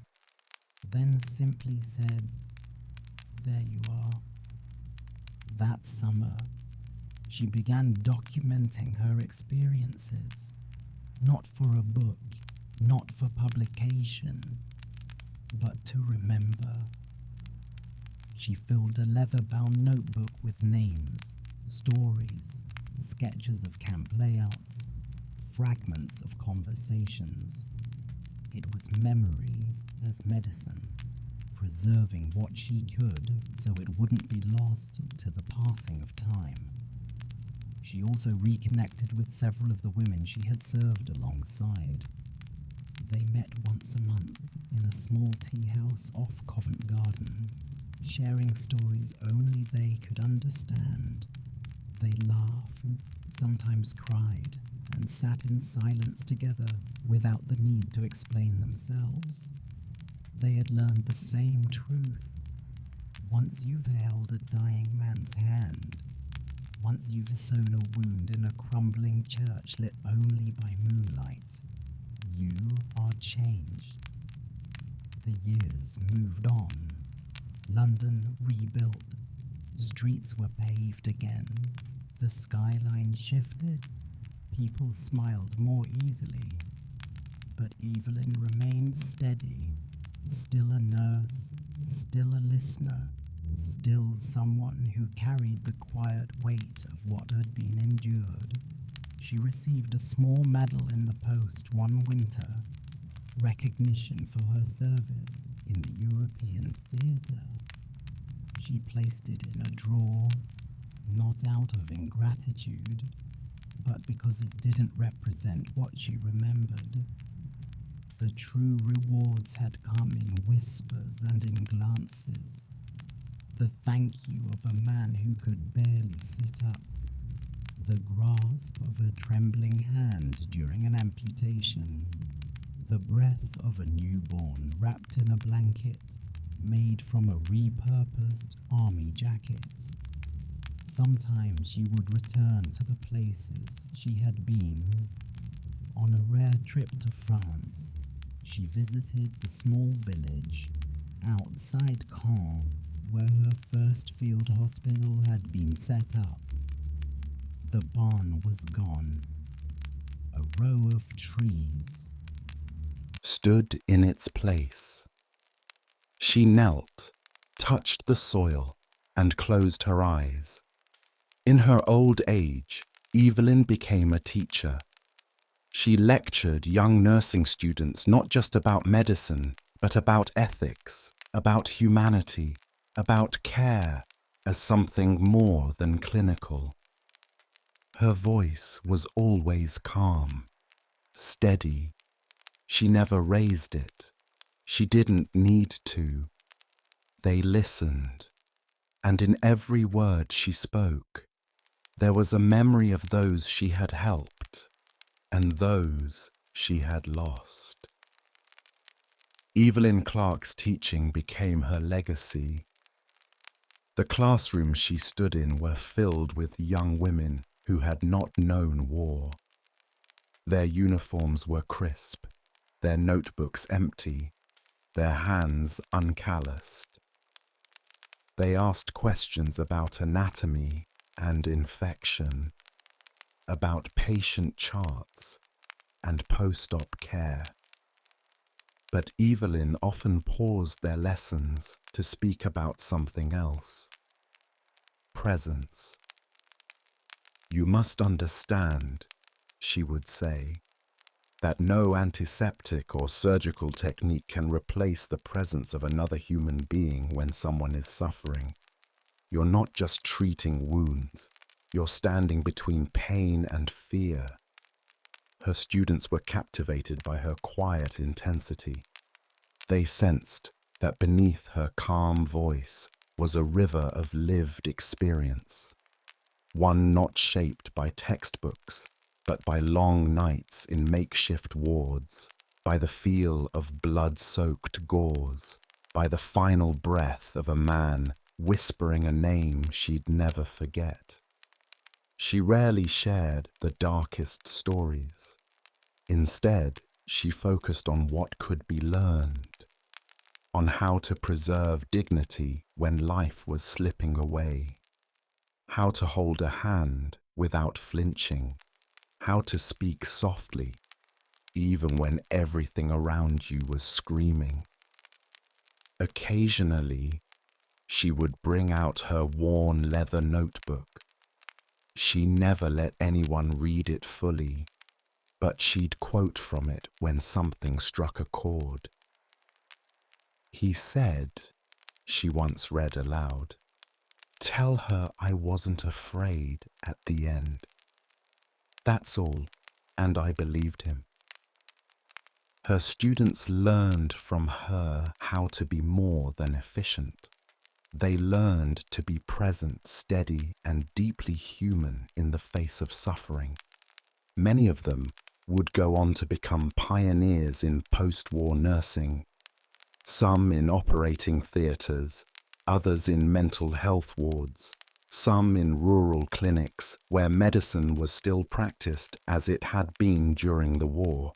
then simply said, "There you are." That summer, she began documenting her experiences, not for a book, not for publication, but to remember. She filled a leather-bound notebook with names, stories, sketches of camp layouts, fragments of conversations. It was memory as medicine, preserving what she could so it wouldn't be lost to the passing of time. She also reconnected with several of the women she had served alongside. They met once a month in a small tea house off Covent Garden, sharing stories only they could understand. They laughed, sometimes cried, and sat in silence together without the need to explain themselves. They had learned the same truth. Once you've held a dying man's hand, once you've sewn a wound in a crumbling church lit only by moonlight, you are changed. The years moved on. London rebuilt. Streets were paved again. The skyline shifted. People smiled more easily. But Evelyn remained steady, still a nurse, still a listener, still someone who carried the quiet weight of what had been endured. She received a small medal in the post one winter, recognition for her service in the European theatre. She placed it in a drawer, not out of ingratitude, but because it didn't represent what she remembered. The true rewards had come in whispers and in glances. The thank you of a man who could barely sit up. The grasp of a trembling hand during an amputation. The breath of a newborn wrapped in a blanket made from a repurposed army jacket. Sometimes she would return to the places she had been. On a rare trip to France, she visited the small village outside Caen where her first field hospital had been set up. The barn was gone. A row of trees stood in its place. She knelt, touched the soil, and closed her eyes. In her old age, Evelyn became a teacher. She lectured young nursing students not just about medicine, but about ethics, about humanity, about care as something more than clinical. Her voice was always calm, steady. She never raised it. She didn't need to. They listened, and in every word she spoke, there was a memory of those she had helped and those she had lost. Evelyn Clarke's teaching became her legacy. The classrooms she stood in were filled with young women who had not known war. Their uniforms were crisp, their notebooks empty, their hands uncalloused. They asked questions about anatomy and infection, about patient charts and post-op care. But Evelyn often paused their lessons to speak about something else. Presence. You must understand, she would say, that no antiseptic or surgical technique can replace the presence of another human being when someone is suffering. You're not just treating wounds, you're standing between pain and fear. Her students were captivated by her quiet intensity. They sensed that beneath her calm voice was a river of lived experience, one not shaped by textbooks, but by long nights in makeshift wards, by the feel of blood-soaked gauze, by the final breath of a man whispering a name she'd never forget. She rarely shared the darkest stories. Instead, she focused on what could be learned, on how to preserve dignity when life was slipping away, how to hold a hand without flinching, how to speak softly, even when everything around you was screaming. Occasionally, she would bring out her worn leather notebook. She never let anyone read it fully, but she'd quote from it when something struck a chord. He said, she once read aloud, "Tell her I wasn't afraid at the end." That's all, and I believed him. Her students learned from her how to be more than efficient. They learned to be present, steady, and deeply human in the face of suffering. Many of them would go on to become pioneers in post-war nursing, some in operating theatres, others in mental health wards, some in rural clinics where medicine was still practiced as it had been during the war,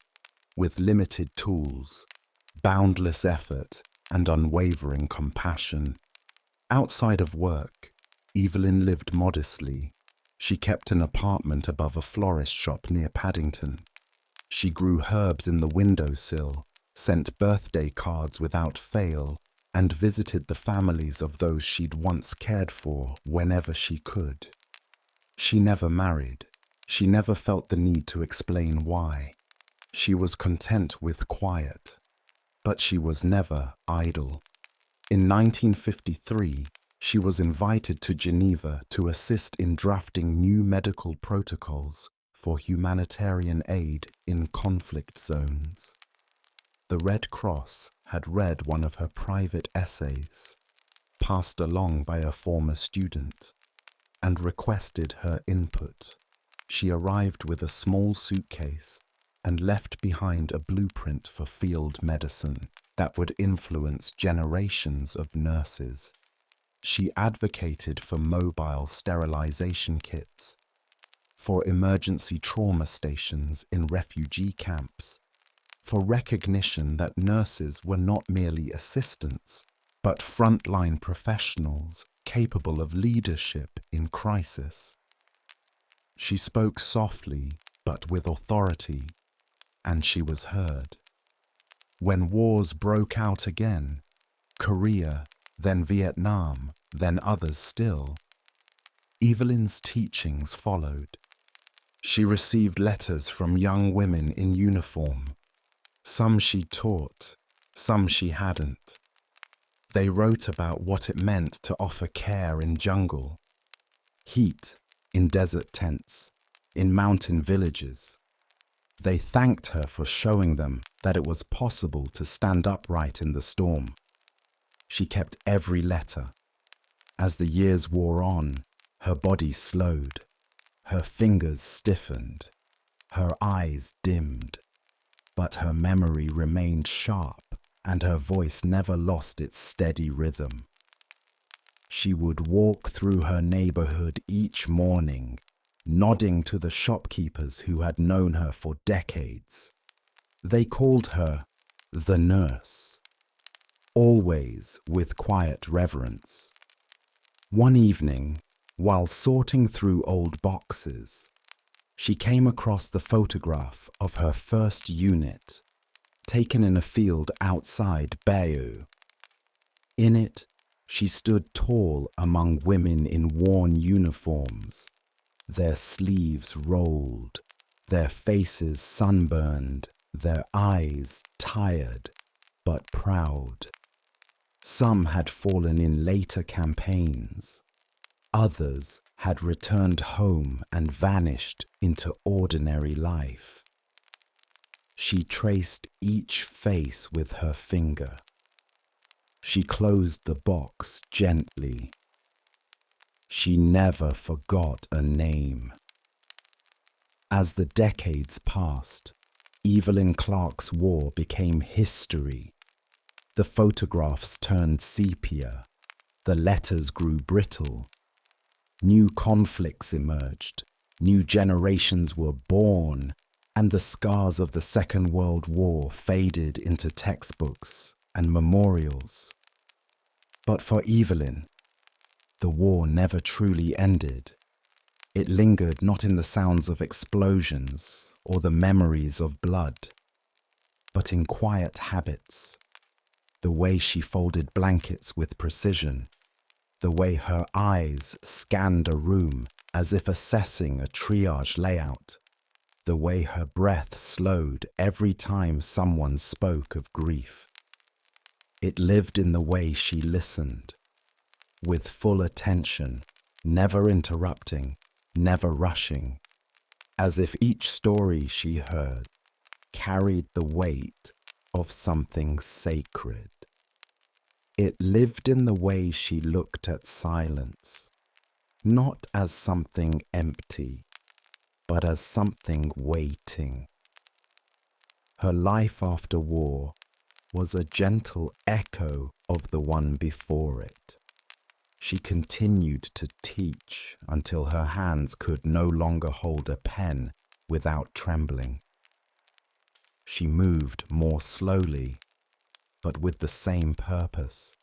with limited tools, boundless effort, and unwavering compassion. Outside of work, Evelyn lived modestly. She kept an apartment above a florist shop near Paddington. She grew herbs in the windowsill, sent birthday cards without fail, and visited the families of those she'd once cared for whenever she could. She never married. She never felt the need to explain why. She was content with quiet, but she was never idle. In 1953, she was invited to Geneva to assist in drafting new medical protocols for humanitarian aid in conflict zones. The Red Cross had read one of her private essays, passed along by a former student, and requested her input. She arrived with a small suitcase and left behind a blueprint for field medicine that would influence generations of nurses. She advocated for mobile sterilization kits, for emergency trauma stations in refugee camps, for recognition that nurses were not merely assistants, but frontline professionals capable of leadership in crisis. She spoke softly but with authority, and she was heard. When wars broke out again, Korea, then Vietnam, then others still, Evelyn's teachings followed. She received letters from young women in uniform. Some she taught, some she hadn't. They wrote about what it meant to offer care in jungle, heat in desert tents, in mountain villages. They thanked her for showing them that it was possible to stand upright in the storm. She kept every letter. As the years wore on, her body slowed, her fingers stiffened, her eyes dimmed, but her memory remained sharp and her voice never lost its steady rhythm. She would walk through her neighborhood each morning, nodding to the shopkeepers who had known her for decades. They called her the nurse, always with quiet reverence. One evening, while sorting through old boxes, she came across the photograph of her first unit, taken in a field outside Bayeux. In it, she stood tall among women in worn uniforms, their sleeves rolled, their faces sunburned, their eyes tired but proud. Some had fallen in later campaigns. Others had returned home and vanished into ordinary life. She traced each face with her finger. She closed the box gently. She never forgot a name. As the decades passed, Evelyn Clarke's war became history. The photographs turned sepia. The letters grew brittle. New conflicts emerged, new generations were born, and the scars of the Second World War faded into textbooks and memorials. But for Evelyn, the war never truly ended. It lingered not in the sounds of explosions or the memories of blood, but in quiet habits, the way she folded blankets with precision, the way her eyes scanned a room as if assessing a triage layout, the way her breath slowed every time someone spoke of grief. It lived in the way she listened, with full attention, never interrupting, never rushing, as if each story she heard carried the weight of something sacred. It lived in the way she looked at silence, not as something empty, but as something waiting. Her life after war was a gentle echo of the one before it. She continued to teach until her hands could no longer hold a pen without trembling. She moved more slowly, but with the same purpose,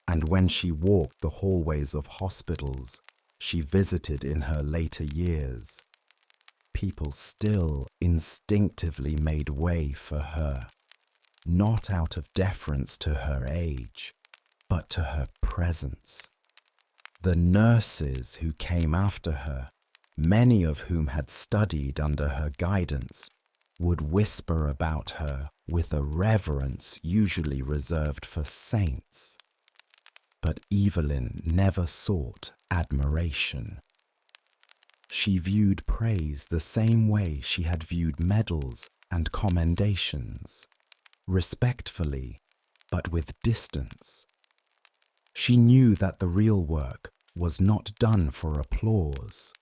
and when she walked the hallways of hospitals she visited in her later years, people still instinctively made way for her, not out of deference to her age, but to her presence. The nurses who came after her, many of whom had studied under her guidance, would whisper about her with a reverence usually reserved for saints. But Evelyn never sought admiration. She viewed praise the same way she had viewed medals and commendations, respectfully, but with distance. She knew that the real work was not done for applause.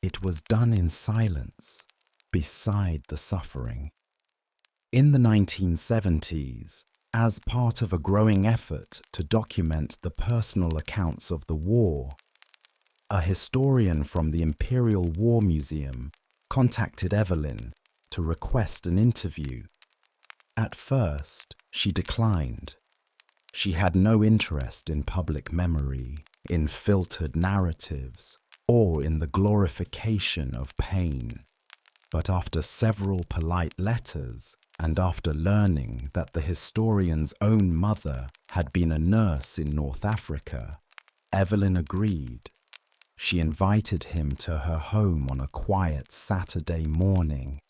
It was done in silence, beside the suffering. In the 1970s, as part of a growing effort to document the personal accounts of the war, a historian from the Imperial War Museum contacted Evelyn to request an interview. At first, she declined. She had no interest in public memory, in filtered narratives, or in the glorification of pain. But after several polite letters, and after learning that the historian's own mother had been a nurse in North Africa, Evelyn agreed. She invited him to her home on a quiet Saturday morning.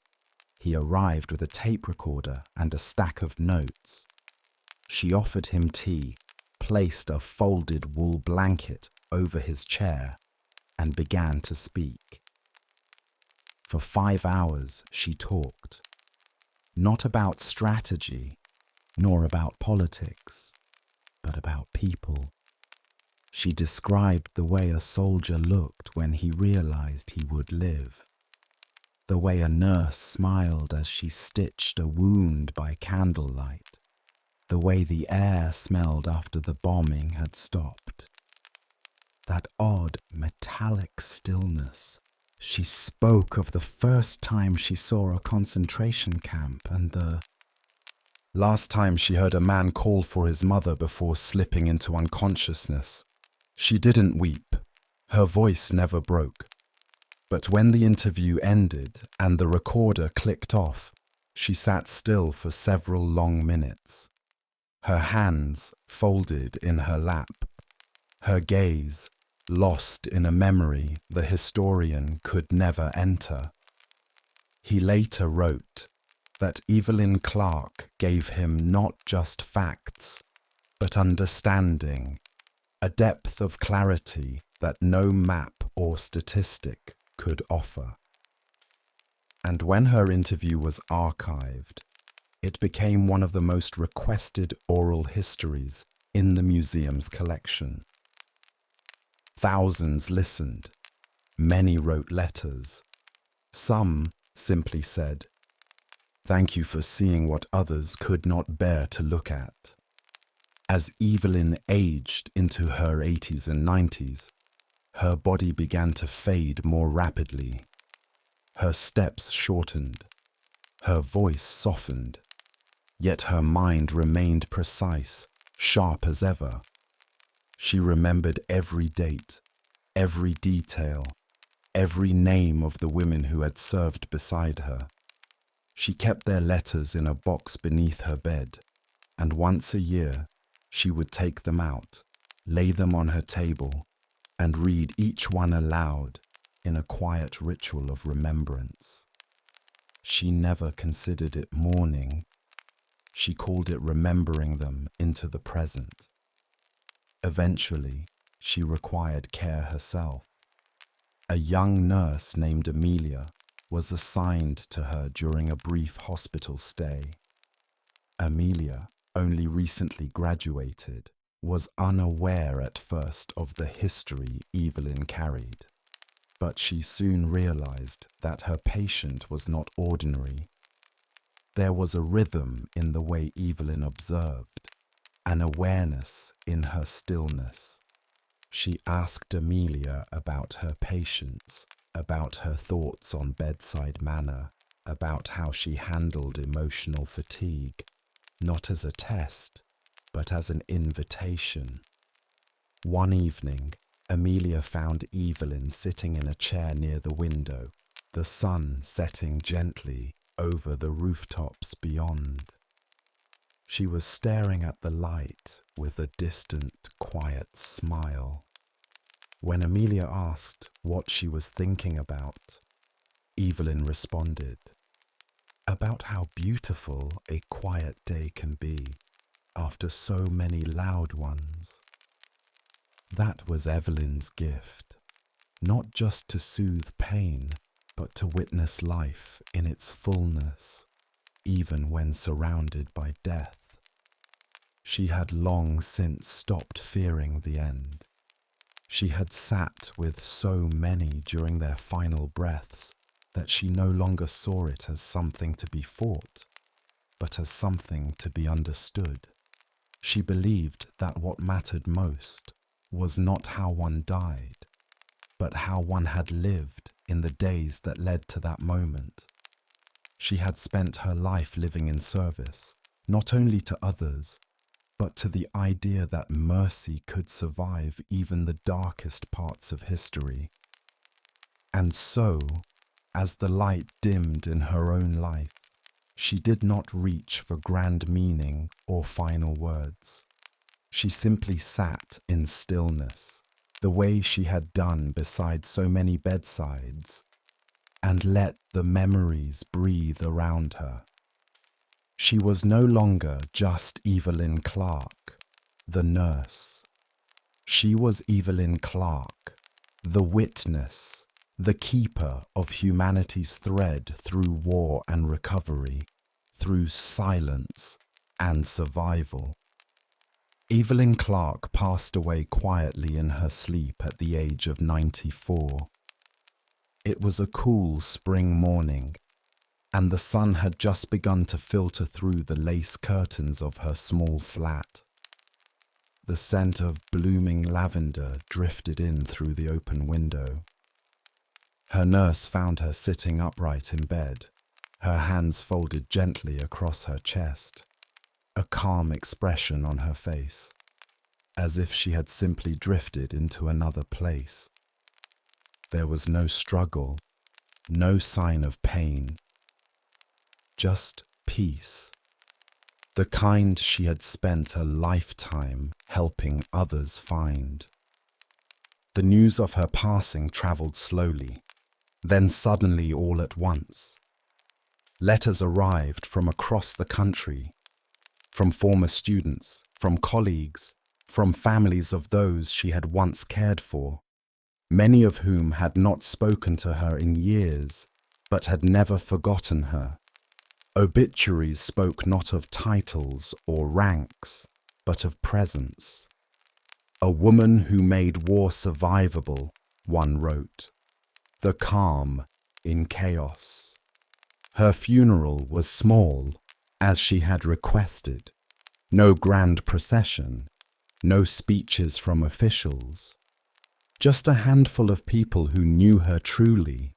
He arrived with a tape recorder and a stack of notes. She offered him tea, placed a folded wool blanket over his chair, and began to speak. For 5 hours she talked, not about strategy, nor about politics, but about people. She described the way a soldier looked when he realized he would live, the way a nurse smiled as she stitched a wound by candlelight, the way the air smelled after the bombing had stopped. That odd metallic stillness. She spoke of the first time she saw a concentration camp and the last time she heard a man call for his mother before slipping into unconsciousness. She didn't weep. Her voice never broke. But when the interview ended and the recorder clicked off, she sat still for several long minutes. Her hands folded in her lap. Her gaze lost in a memory the historian could never enter. He later wrote that Evelyn Clarke gave him not just facts, but understanding, a depth of clarity that no map or statistic could offer. And when her interview was archived, it became one of the most requested oral histories in the museum's collection. Thousands listened. Many wrote letters. Some simply said, "Thank you for seeing what others could not bear to look at." As Evelyn aged into her 80s and 90s, her body began to fade more rapidly. Her steps shortened. Her voice softened. Yet her mind remained precise, sharp as ever. She remembered every date, every detail, every name of the women who had served beside her. She kept their letters in a box beneath her bed, and once a year she would take them out, lay them on her table, and read each one aloud in a quiet ritual of remembrance. She never considered it mourning. She called it remembering them into the present. Eventually, she required care herself. A young nurse named Amelia was assigned to her during a brief hospital stay. Amelia, only recently graduated, was unaware at first of the history Evelyn carried. But she soon realized that her patient was not ordinary. There was a rhythm in the way Evelyn observed, an awareness in her stillness. She asked Amelia about her patients, about her thoughts on bedside manner, about how she handled emotional fatigue, not as a test, but as an invitation. One evening, Amelia found Evelyn sitting in a chair near the window, the sun setting gently over the rooftops beyond. She was staring at the light with a distant, quiet smile. When Amelia asked what she was thinking about, Evelyn responded, "About how beautiful a quiet day can be after so many loud ones." That was Evelyn's gift, not just to soothe pain, but to witness life in its fullness, even when surrounded by death. She had long since stopped fearing the end. She had sat with so many during their final breaths that she no longer saw it as something to be fought, but as something to be understood. She believed that what mattered most was not how one died, but how one had lived in the days that led to that moment. She had spent her life living in service, not only to others, but to the idea that mercy could survive even the darkest parts of history. And so, as the light dimmed in her own life, she did not reach for grand meaning or final words. She simply sat in stillness, the way she had done beside so many bedsides, and let the memories breathe around her. She was no longer just Evelyn Clarke, the nurse. She was Evelyn Clarke, the witness, the keeper of humanity's thread through war and recovery, through silence and survival. Evelyn Clarke passed away quietly in her sleep at the age of 94. It was a cool spring morning, and the sun had just begun to filter through the lace curtains of her small flat. The scent of blooming lavender drifted in through the open window. Her nurse found her sitting upright in bed, her hands folded gently across her chest, a calm expression on her face, as if she had simply drifted into another place. There was no struggle, no sign of pain, just peace, the kind she had spent a lifetime helping others find. The news of her passing travelled slowly, then suddenly all at once. Letters arrived from across the country, from former students, from colleagues, from families of those she had once cared for, many of whom had not spoken to her in years, but had never forgotten her. Obituaries spoke not of titles or ranks, but of presence. A woman who made war survivable, one wrote. The calm in chaos. Her funeral was small, as she had requested. No grand procession, no speeches from officials. Just a handful of people who knew her truly.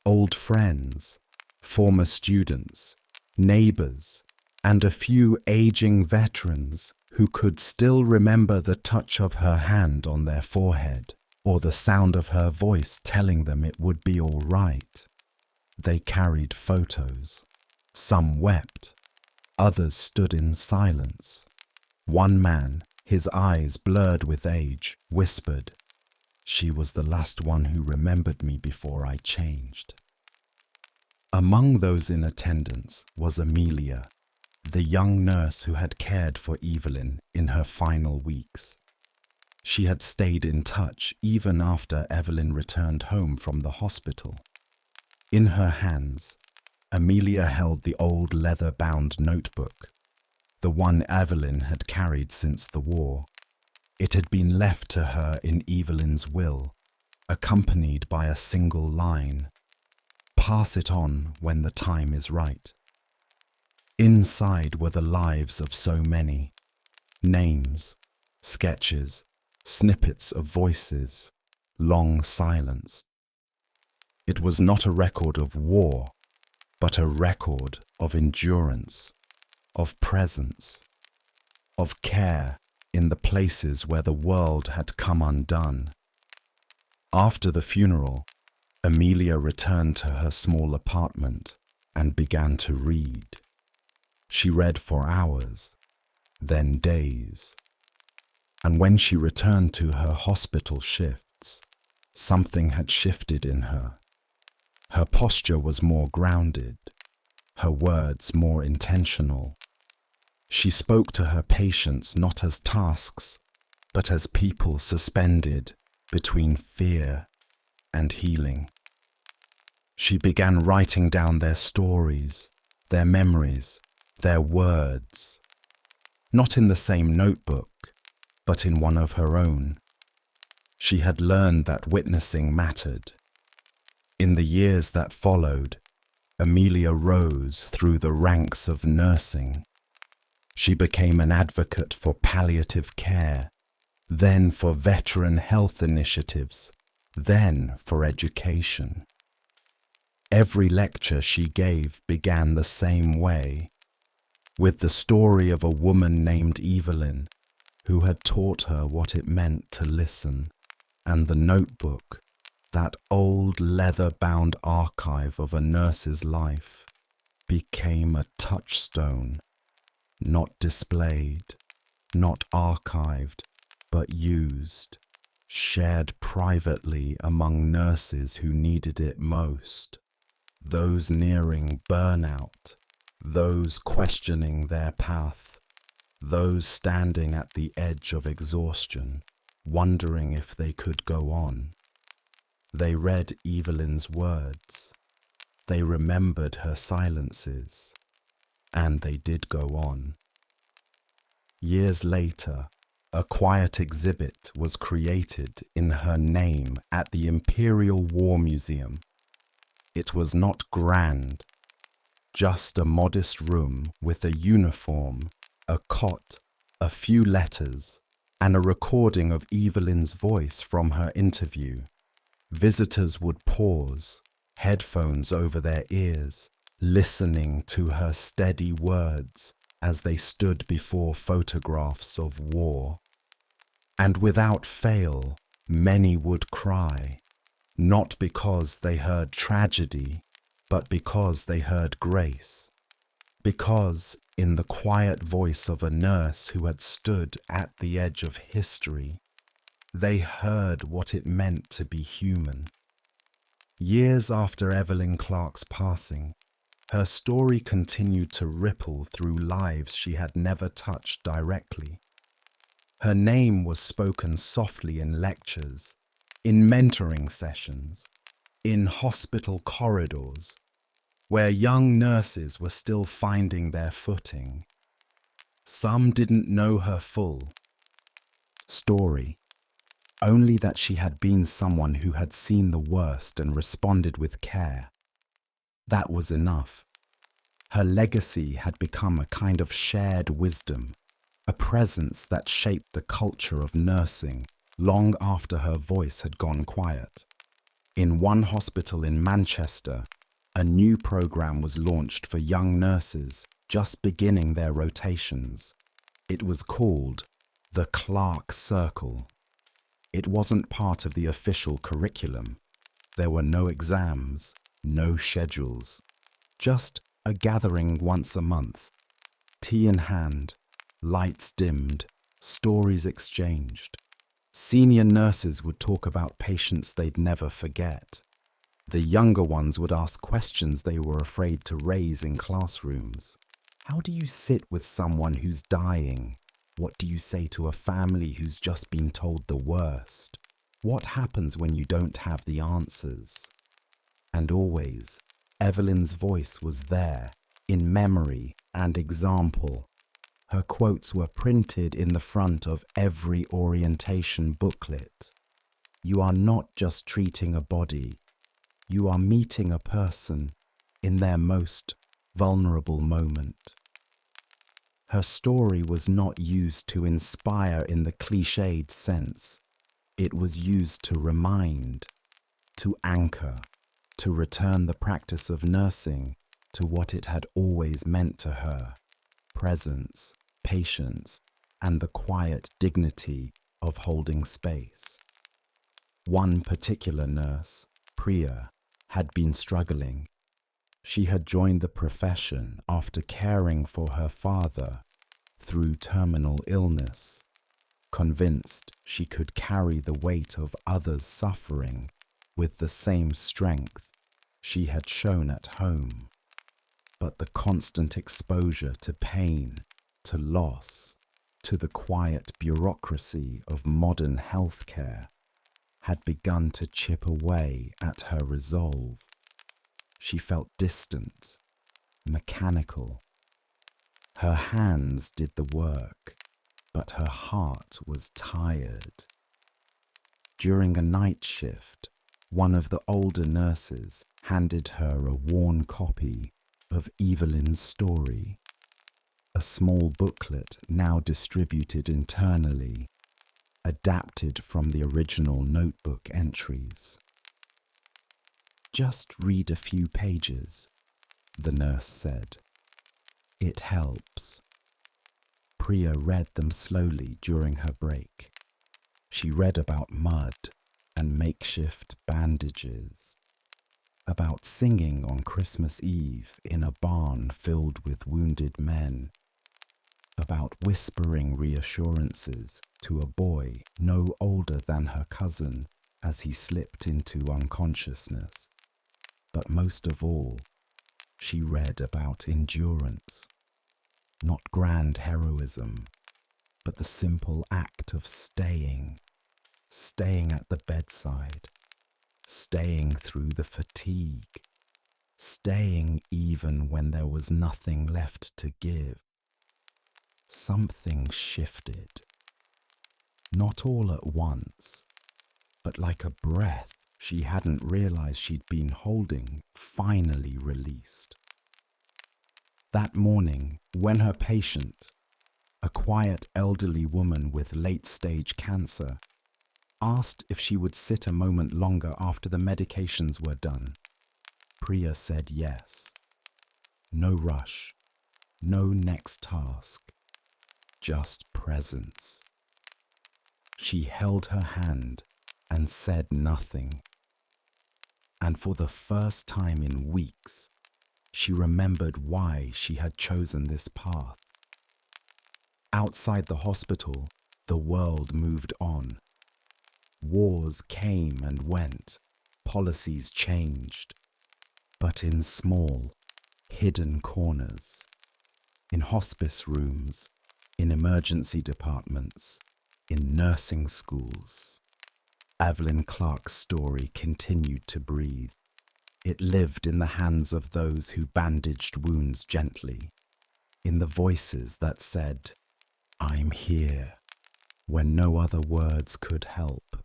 Old friends, former students, neighbors, and a few aging veterans who could still remember the touch of her hand on their forehead, or the sound of her voice telling them it would be all right. They carried photos. Some wept. Others stood in silence. One man, his eyes blurred with age, whispered, "She was the last one who remembered me before I changed." Among those in attendance was Amelia, the young nurse who had cared for Evelyn in her final weeks. She had stayed in touch even after Evelyn returned home from the hospital. In her hands, Amelia held the old leather-bound notebook, the one Evelyn had carried since the war. It had been left to her in Evelyn's will, accompanied by a single line, "Pass it on when the time is right." Inside were the lives of so many, names, sketches, snippets of voices, long silenced. It was not a record of war, but a record of endurance, of presence, of care in the places where the world had come undone. After the funeral, Amelia returned to her small apartment and began to read. She read for hours, then days. And when she returned to her hospital shifts, something had shifted in her. Her posture was more grounded, her words more intentional. She spoke to her patients not as tasks, but as people suspended between fear and healing. She began writing down their stories, their memories, their words, not in the same notebook, but in one of her own. She had learned that witnessing mattered. In the years that followed, Amelia rose through the ranks of nursing. She became an advocate for palliative care, then for veteran health initiatives, then for education. Every lecture she gave began the same way, with the story of a woman named Evelyn, who had taught her what it meant to listen, and the notebook, that old leather-bound archive of a nurse's life, became a touchstone, not displayed, not archived, but used, shared privately among nurses who needed it most, those nearing burnout, those questioning their path, those standing at the edge of exhaustion, wondering if they could go on. They read Evelyn's words, they remembered her silences, and they did go on. Years later, a quiet exhibit was created in her name at the Imperial War Museum. It was not grand, just a modest room with a uniform, a cot, a few letters, and a recording of Evelyn's voice from her interview. Visitors would pause, headphones over their ears, listening to her steady words as they stood before photographs of war. And without fail, many would cry, not because they heard tragedy, but because they heard grace. Because, in the quiet voice of a nurse who had stood at the edge of history, they heard what it meant to be human. Years after Evelyn Clarke's passing, her story continued to ripple through lives she had never touched directly. Her name was spoken softly in lectures, in mentoring sessions, in hospital corridors, where young nurses were still finding their footing. Some didn't know her full story, only that she had been someone who had seen the worst and responded with care. That was enough. Her legacy had become a kind of shared wisdom, a presence that shaped the culture of nursing long after her voice had gone quiet. In one hospital in Manchester, a new program was launched for young nurses just beginning their rotations. It was called the Clarke Circle. It wasn't part of the official curriculum. There were no exams, no schedules, just a gathering once a month, tea in hand, lights dimmed, stories exchanged. Senior nurses would talk about patients they'd never forget. The younger ones would ask questions they were afraid to raise in classrooms. How do you sit with someone who's dying? What do you say to a family who's just been told the worst? What happens when you don't have the answers? And always, Evelyn's voice was there, in memory and example. Her quotes were printed in the front of every orientation booklet. You are not just treating a body, you are meeting a person in their most vulnerable moment. Her story was not used to inspire in the cliched sense. It was used to remind, to anchor, to return the practice of nursing to what it had always meant to her: presence, patience, and the quiet dignity of holding space. One particular nurse, Priya, had been struggling. She had joined the profession after caring for her father through terminal illness, convinced she could carry the weight of others' suffering with the same strength she had shown at home. But the constant exposure to pain, to loss, to the quiet bureaucracy of modern healthcare had begun to chip away at her resolve. She felt distant, mechanical. Her hands did the work, but her heart was tired. During a night shift, one of the older nurses handed her a worn copy of Evelyn's story, a small booklet now distributed internally, adapted from the original notebook entries. "Just read a few pages," the nurse said. "It helps." Priya read them slowly during her break. She read about mud and makeshift bandages, about singing on Christmas Eve in a barn filled with wounded men, about whispering reassurances to a boy no older than her cousin as he slipped into unconsciousness. But most of all, she read about endurance, not grand heroism, but the simple act of staying at the bedside, staying through the fatigue, staying even when there was nothing left to give. Something shifted, not all at once, but like a breath she hadn't realized she'd been holding finally released. That morning, when her patient, a quiet elderly woman with late-stage cancer, asked if she would sit a moment longer after the medications were done, Priya said yes. No rush, no next task, just presence. She held her hand and said nothing. And for the first time in weeks, she remembered why she had chosen this path. Outside the hospital, the world moved on. Wars came and went, policies changed, but in small, hidden corners, in hospice rooms, in emergency departments, in nursing schools. Evelyn Clarke's story continued to breathe. It lived in the hands of those who bandaged wounds gently, in the voices that said, "I'm here," when no other words could help,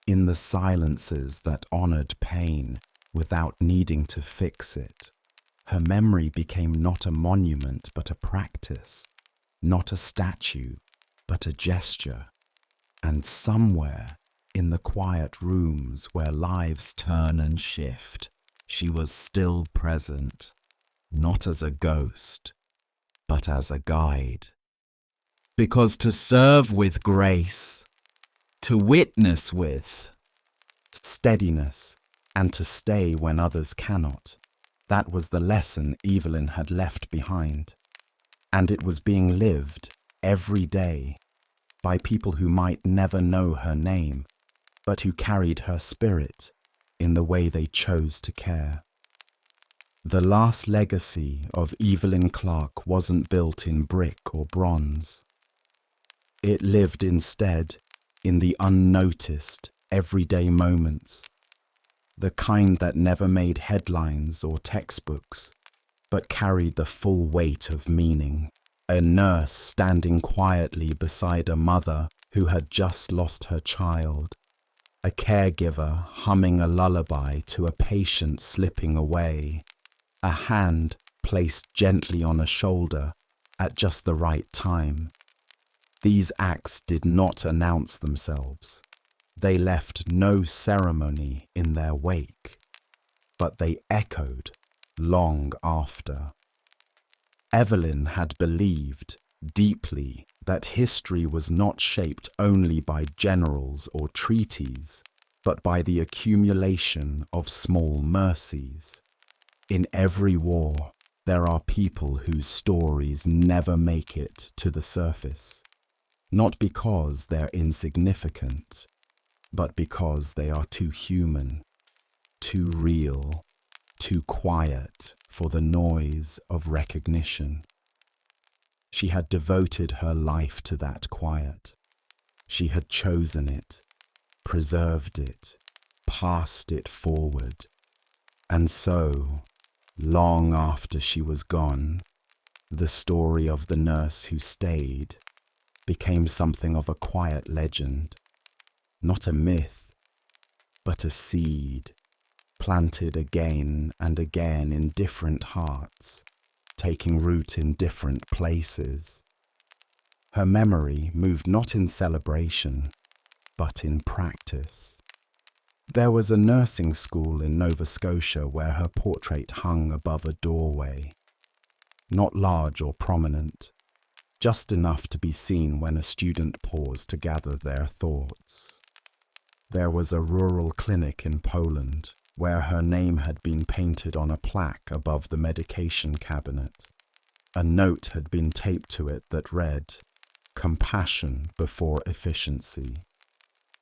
in the silences that honored pain without needing to fix it. Her memory became not a monument but a practice, not a statue but a gesture. And somewhere in the quiet rooms where lives turn and shift, she was still present, not as a ghost, but as a guide. Because to serve with grace, to witness with steadiness, and to stay when others cannot, that was the lesson Evelyn had left behind. And it was being lived every day by people who might never know her name, but who carried her spirit in the way they chose to care. The last legacy of Evelyn Clarke wasn't built in brick or bronze. It lived instead in the unnoticed, everyday moments, the kind that never made headlines or textbooks, but carried the full weight of meaning. A nurse standing quietly beside a mother who had just lost her child, a caregiver humming a lullaby to a patient slipping away, a hand placed gently on a shoulder at just the right time. These acts did not announce themselves. They left no ceremony in their wake, but they echoed long after. Evelyn had believed, deeply, that history was not shaped only by generals or treaties, but by the accumulation of small mercies. In every war, there are people whose stories never make it to the surface, not because they're insignificant, but because they are too human, too real, too quiet for the noise of recognition. She had devoted her life to that quiet. She had chosen it, preserved it, passed it forward. And so, long after she was gone, the story of the nurse who stayed became something of a quiet legend, not a myth, but a seed, planted again and again in different hearts, taking root in different places. Her memory moved not in celebration, but in practice. There was a nursing school in Nova Scotia where her portrait hung above a doorway, not large or prominent, just enough to be seen when a student paused to gather their thoughts. There was a rural clinic in Poland where her name had been painted on a plaque above the medication cabinet. A note had been taped to it that read, "Compassion before efficiency."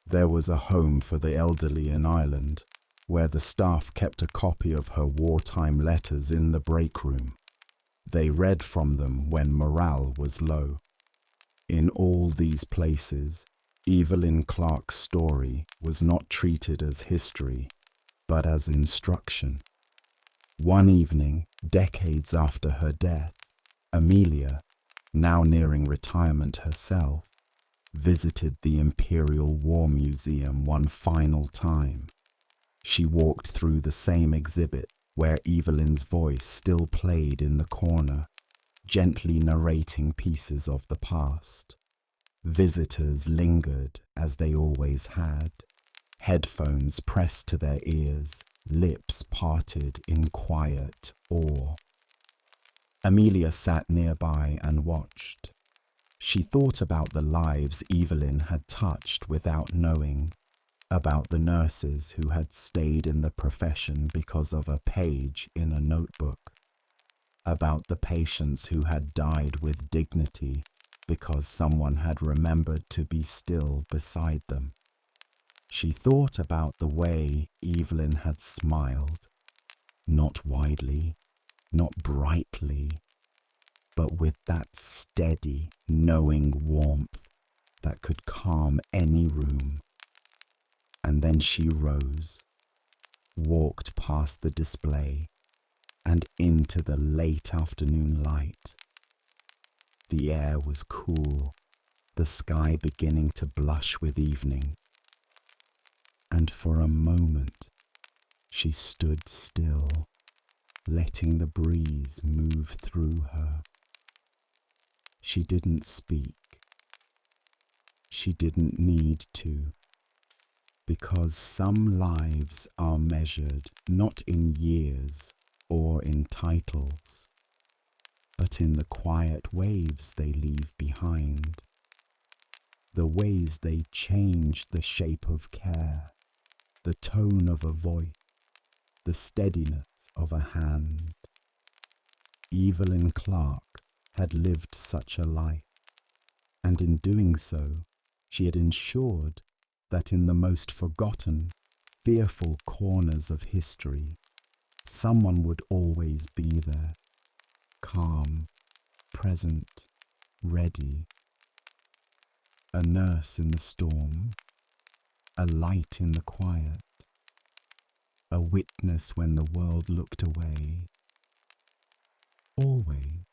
There was a home for the elderly in Ireland, where the staff kept a copy of her wartime letters in the break room. They read from them when morale was low. In all these places, Evelyn Clarke's story was not treated as history, but as instruction. One evening, decades after her death, Amelia, now nearing retirement herself, visited the Imperial War Museum one final time. She walked through the same exhibit where Evelyn's voice still played in the corner, gently narrating pieces of the past. Visitors lingered as they always had, headphones pressed to their ears, lips parted in quiet awe. Amelia sat nearby and watched. She thought about the lives Evelyn had touched without knowing, about the nurses who had stayed in the profession because of a page in a notebook, about the patients who had died with dignity because someone had remembered to be still beside them. She thought about the way Evelyn had smiled, not widely, not brightly, but with that steady, knowing warmth that could calm any room. And then she rose, walked past the display, and into the late afternoon light. The air was cool, the sky beginning to blush with evening. And for a moment, she stood still, letting the breeze move through her. She didn't speak. She didn't need to, because some lives are measured not in years or in titles, but in the quiet waves they leave behind, the ways they change the shape of care, the tone of a voice, the steadiness of a hand. Evelyn Clarke had lived such a life, and in doing so, she had ensured that in the most forgotten, fearful corners of history, someone would always be there, calm, present, ready. A nurse in the storm, a light in the quiet, a witness when the world looked away. Always.